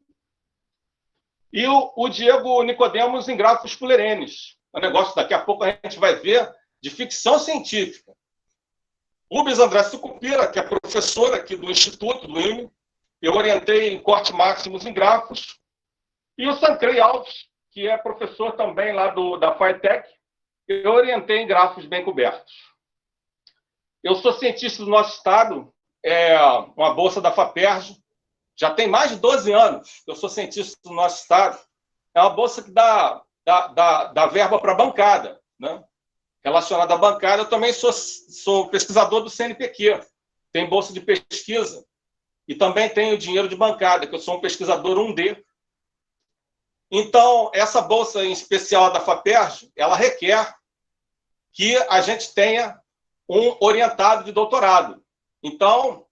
E o Diego Nicodemos em grafos fulerenes. Um negócio daqui a pouco a gente vai ver de ficção científica. Rubens André Sucupira, que é professora aqui do Instituto, do IME, eu orientei em corte máximos em grafos. E o Sancrei Alves, que é professor também lá da FITEC, eu orientei em grafos bem cobertos. Eu sou cientista do nosso estado, uma bolsa da FAPERJ, já tem mais de 12 anos que eu sou cientista do nosso estado. É uma bolsa que dá verba para a bancada, né? Relacionada à bancada, eu também sou pesquisador do CNPq, tem bolsa de pesquisa, e também tenho dinheiro de bancada, que eu sou um pesquisador 1D. Então, essa bolsa em especial da FAPERJ, ela requer que a gente tenha um orientado de doutorado. Então,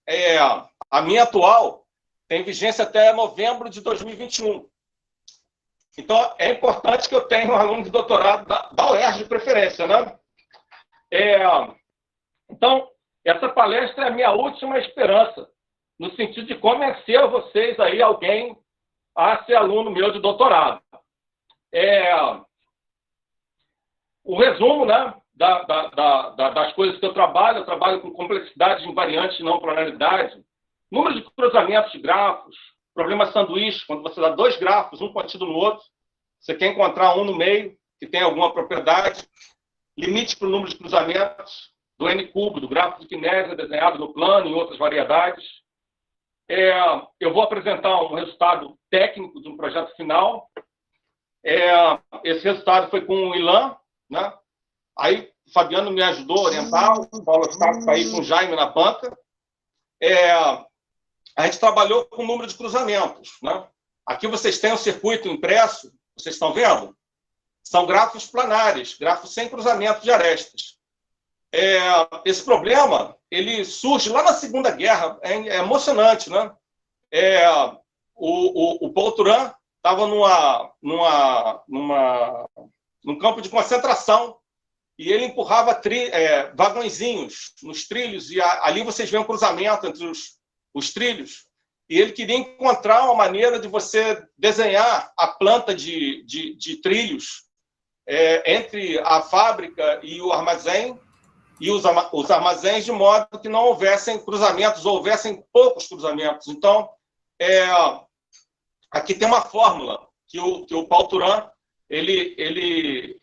a minha atual tem vigência até novembro de 2021. Então, é importante que eu tenha um aluno de doutorado da UERJ de preferência, né? Então, essa palestra é a minha última esperança, no sentido de convencer vocês aí, alguém, a ser aluno meu de doutorado. O resumo, né, das coisas que eu trabalho com complexidade invariante de não planaridade, número de cruzamentos de grafos, problema sanduíche, quando você dá dois grafos, um contido no outro, você quer encontrar um no meio, que tem alguma propriedade, limite para o número de cruzamentos do n-cubo, do grafo de Kinésia desenhado no plano, em outras variedades. Eu vou apresentar um resultado técnico de um projeto final. Esse resultado foi com o Ilan, né? Aí o Fabiano me ajudou a orientar, o Paulo está aí com o Jaime na banca. A gente trabalhou com o número de cruzamentos, né? Aqui vocês têm um circuito impresso, vocês estão vendo? São grafos planares, grafos sem cruzamento de arestas. Esse problema, ele surge lá na Segunda Guerra, é emocionante, né? O Paul Turan estava num campo de concentração e ele empurrava vagõezinhos nos trilhos, e ali vocês veem um cruzamento entre os trilhos, e ele queria encontrar uma maneira de você desenhar a planta de trilhos entre a fábrica e o armazém, e os armazéns, de modo que não houvessem cruzamentos, ou houvessem poucos cruzamentos. Então, aqui tem uma fórmula que o Paul Turan, ele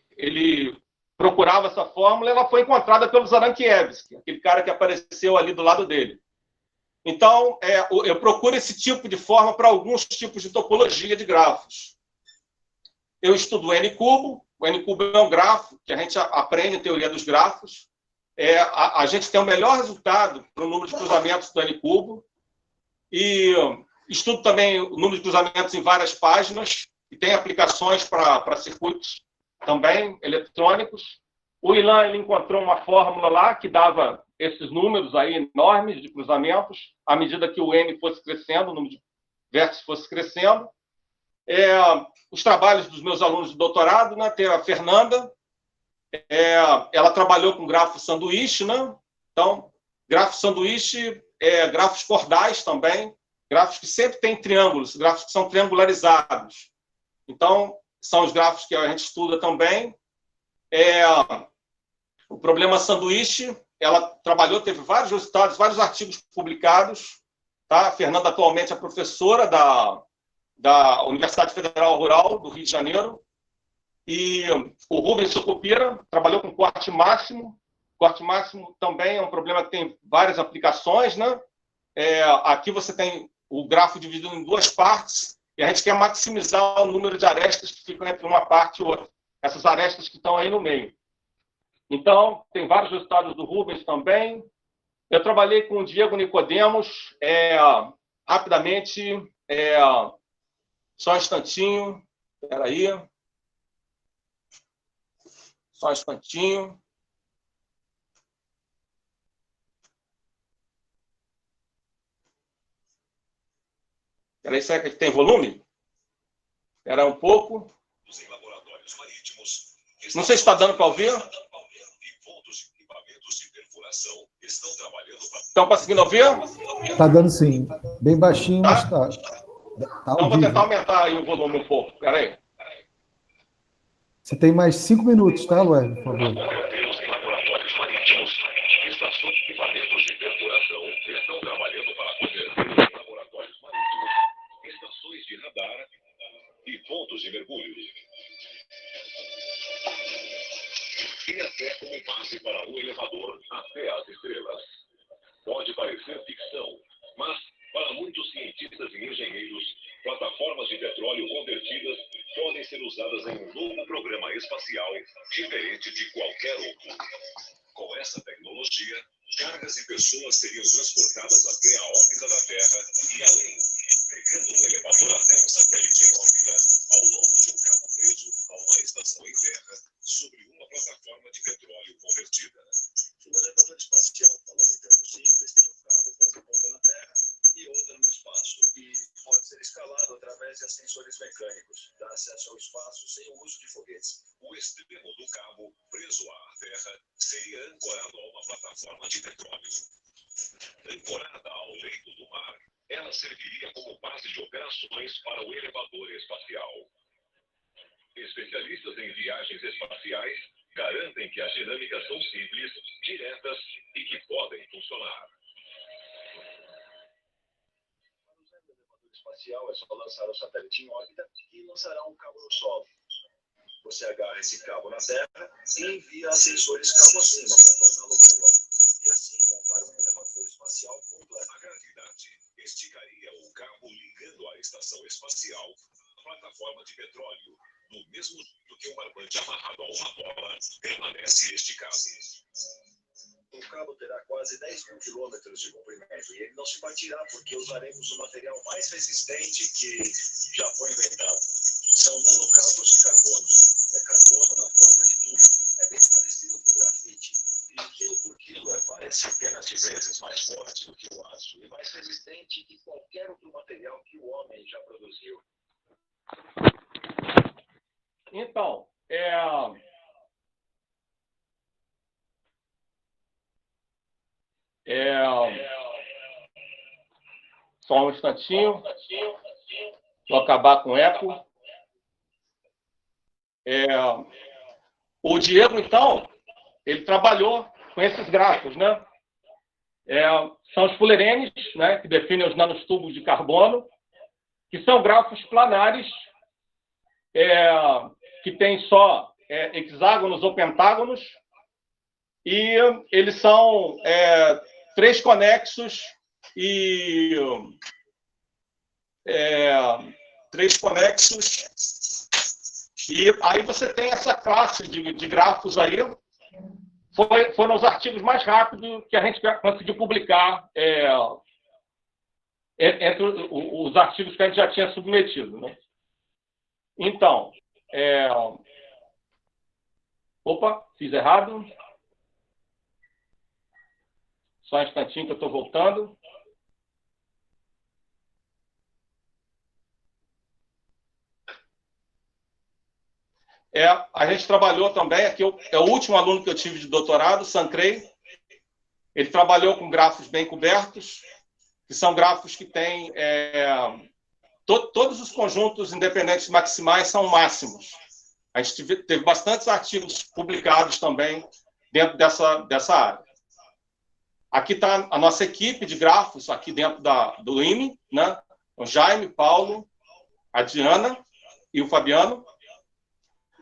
procurava essa fórmula, e ela foi encontrada pelo Zarankiewicz, aquele cara que apareceu ali do lado dele. Então, eu procuro esse tipo de forma para alguns tipos de topologia de grafos. Eu estudo o n-cubo. O n-cubo é um grafo que a gente aprende em teoria dos grafos. A gente tem o melhor resultado para o número de cruzamentos do n-cubo. E estudo também o número de cruzamentos em várias páginas, e tem aplicações para circuitos também eletrônicos. O Ilan, ele encontrou uma fórmula lá que dava esses números aí enormes de cruzamentos, à medida que o n fosse crescendo, o número de vértices fosse crescendo. Os trabalhos dos meus alunos de doutorado, né, tem a Fernanda, ela trabalhou com grafo sanduíche, né? Então, grafo sanduíche, grafos cordais também, grafos que sempre têm triângulos, grafos que são triangularizados. Então, são os grafos que a gente estuda também. O problema sanduíche, ela trabalhou, teve vários resultados, vários artigos publicados. Tá? A Fernanda atualmente é professora da Universidade Federal Rural do Rio de Janeiro. E o Rubens Sucupira trabalhou com corte máximo. Corte máximo também é um problema que tem várias aplicações, né? Aqui você tem o grafo dividido em duas partes, e a gente quer maximizar o número de arestas que ficam entre uma parte e outra. Essas arestas que estão aí no meio. Então, tem vários resultados do Rubens também. Eu trabalhei com o Diego Nicodemos, rapidamente, só um instantinho, espera aí. Só um instantinho. Espera aí, será que tem volume? Espera um pouco. Não sei se está dando para ouvir. Estão conseguindo ouvir? Está dando sim. Bem baixinho, mas está. Então vou tentar aumentar aí o volume um pouco. Espera aí. Você tem mais 5 minutos, tá, Lué, por favor. Laboratórios marítimos, estações de equipamentos de perfuração estão trabalhando para converter laboratórios marítimos, estações de radar e pontos de mergulho. E até como base para o elevador até as estrelas. Pode parecer ficção, mas para muitos cientistas e engenheiros, plataformas de petróleo convertidas podem ser usadas em um novo programa espacial diferente de qualquer outro. Com essa tecnologia, cargas e pessoas seriam transportadas até a órbita da Terra e além, pegando um elevador até um satélite em órbita, ao longo de um cabo preso a uma estação em terra, sobre uma plataforma de petróleo convertida. O elevador espacial, falando em termos simples, tem um cabo ponta na Terra e outra no espaço, e pode ser escalado através de ascensores mecânicos. Das acesso ao espaço sem o uso de foguetes. O extremo do cabo, preso à terra, seria ancorado a uma plataforma de petróleo. Ancorada ao leito do mar, ela serviria como base de operações para o elevador espacial. Especialistas em viagens espaciais garantem que as dinâmicas são simples, diretas e que podem funcionar. Para usar o elevador espacial é só lançar o satélite em órbita e lançará um cabo no solo. Você agarra esse cabo na Terra e envia ascensores cabo acima para torná-lo maior. E assim montar um elevador espacial completo. A gravidade esticaria o cabo ligando a estação espacial à plataforma de petróleo. No mesmo jeito que um barbante amarrado a uma bola permanece esticado. O cabo terá quase 10.000 quilômetros de comprimento e ele não se partirá porque usaremos o material mais resistente que já foi inventado. São nanocabos de carbono. É carbono na forma de tubo. É bem parecido com grafite. E quilo por quilo é várias centenas de vezes mais forte do que o aço e mais resistente que qualquer outro material que o homem já produziu. Então, só um instantinho. Vou acabar com o eco. O Diego, então, ele trabalhou com esses grafos, né? São os fullerenes, né, que definem os nanotubos de carbono, que são grafos planares, que têm só hexágonos ou pentágonos, e eles são 3 conexos e 3 conexos. E aí você tem essa classe de grafos aí. Foram os artigos mais rápidos que a gente conseguiu publicar entre os artigos que a gente já tinha submetido, né? Então, opa, fiz errado. Só um instantinho que eu estou voltando. A gente trabalhou também, aqui é o último aluno que eu tive de doutorado, Sancrei. Ele trabalhou com grafos bem cobertos, que são grafos que têm... todos os conjuntos independentes maximais são máximos. A gente teve bastantes artigos publicados também dentro dessa área. Aqui está a nossa equipe de grafos, aqui dentro do IME, né? O Jaime, Paulo, a Diana e o Fabiano.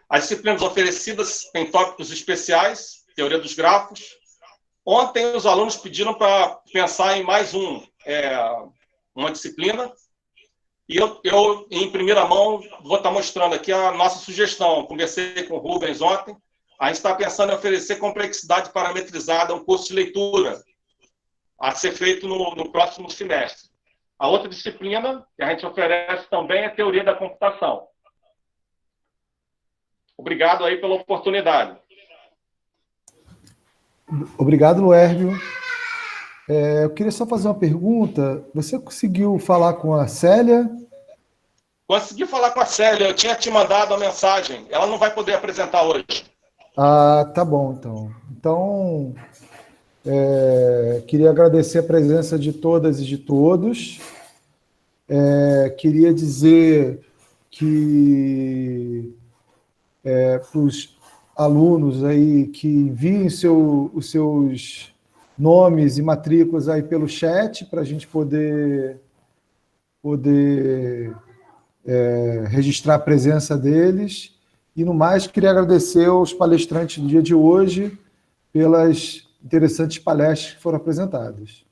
As disciplinas oferecidas têm tópicos especiais, teoria dos grafos. Ontem, os alunos pediram para pensar em mais uma disciplina. E eu, em primeira mão, vou estar mostrando aqui a nossa sugestão. Conversei com o Rubens ontem. A gente está pensando em oferecer complexidade parametrizada, um curso de leitura, a ser feito no próximo semestre. A outra disciplina que a gente oferece também é teoria da computação. Obrigado aí pela oportunidade. Obrigado, Luérbio. Eu queria só fazer uma pergunta. Você conseguiu falar com a Célia? Consegui falar com a Célia. Eu tinha te mandado a mensagem. Ela não vai poder apresentar hoje. Ah, tá bom, então. Então, queria agradecer a presença de todas e de todos. Queria dizer que para os alunos aí que enviem os seus nomes e matrículas aí pelo chat para a gente poder registrar a presença deles. E, no mais, queria agradecer aos palestrantes do dia de hoje pelas interessantes palestras que foram apresentadas.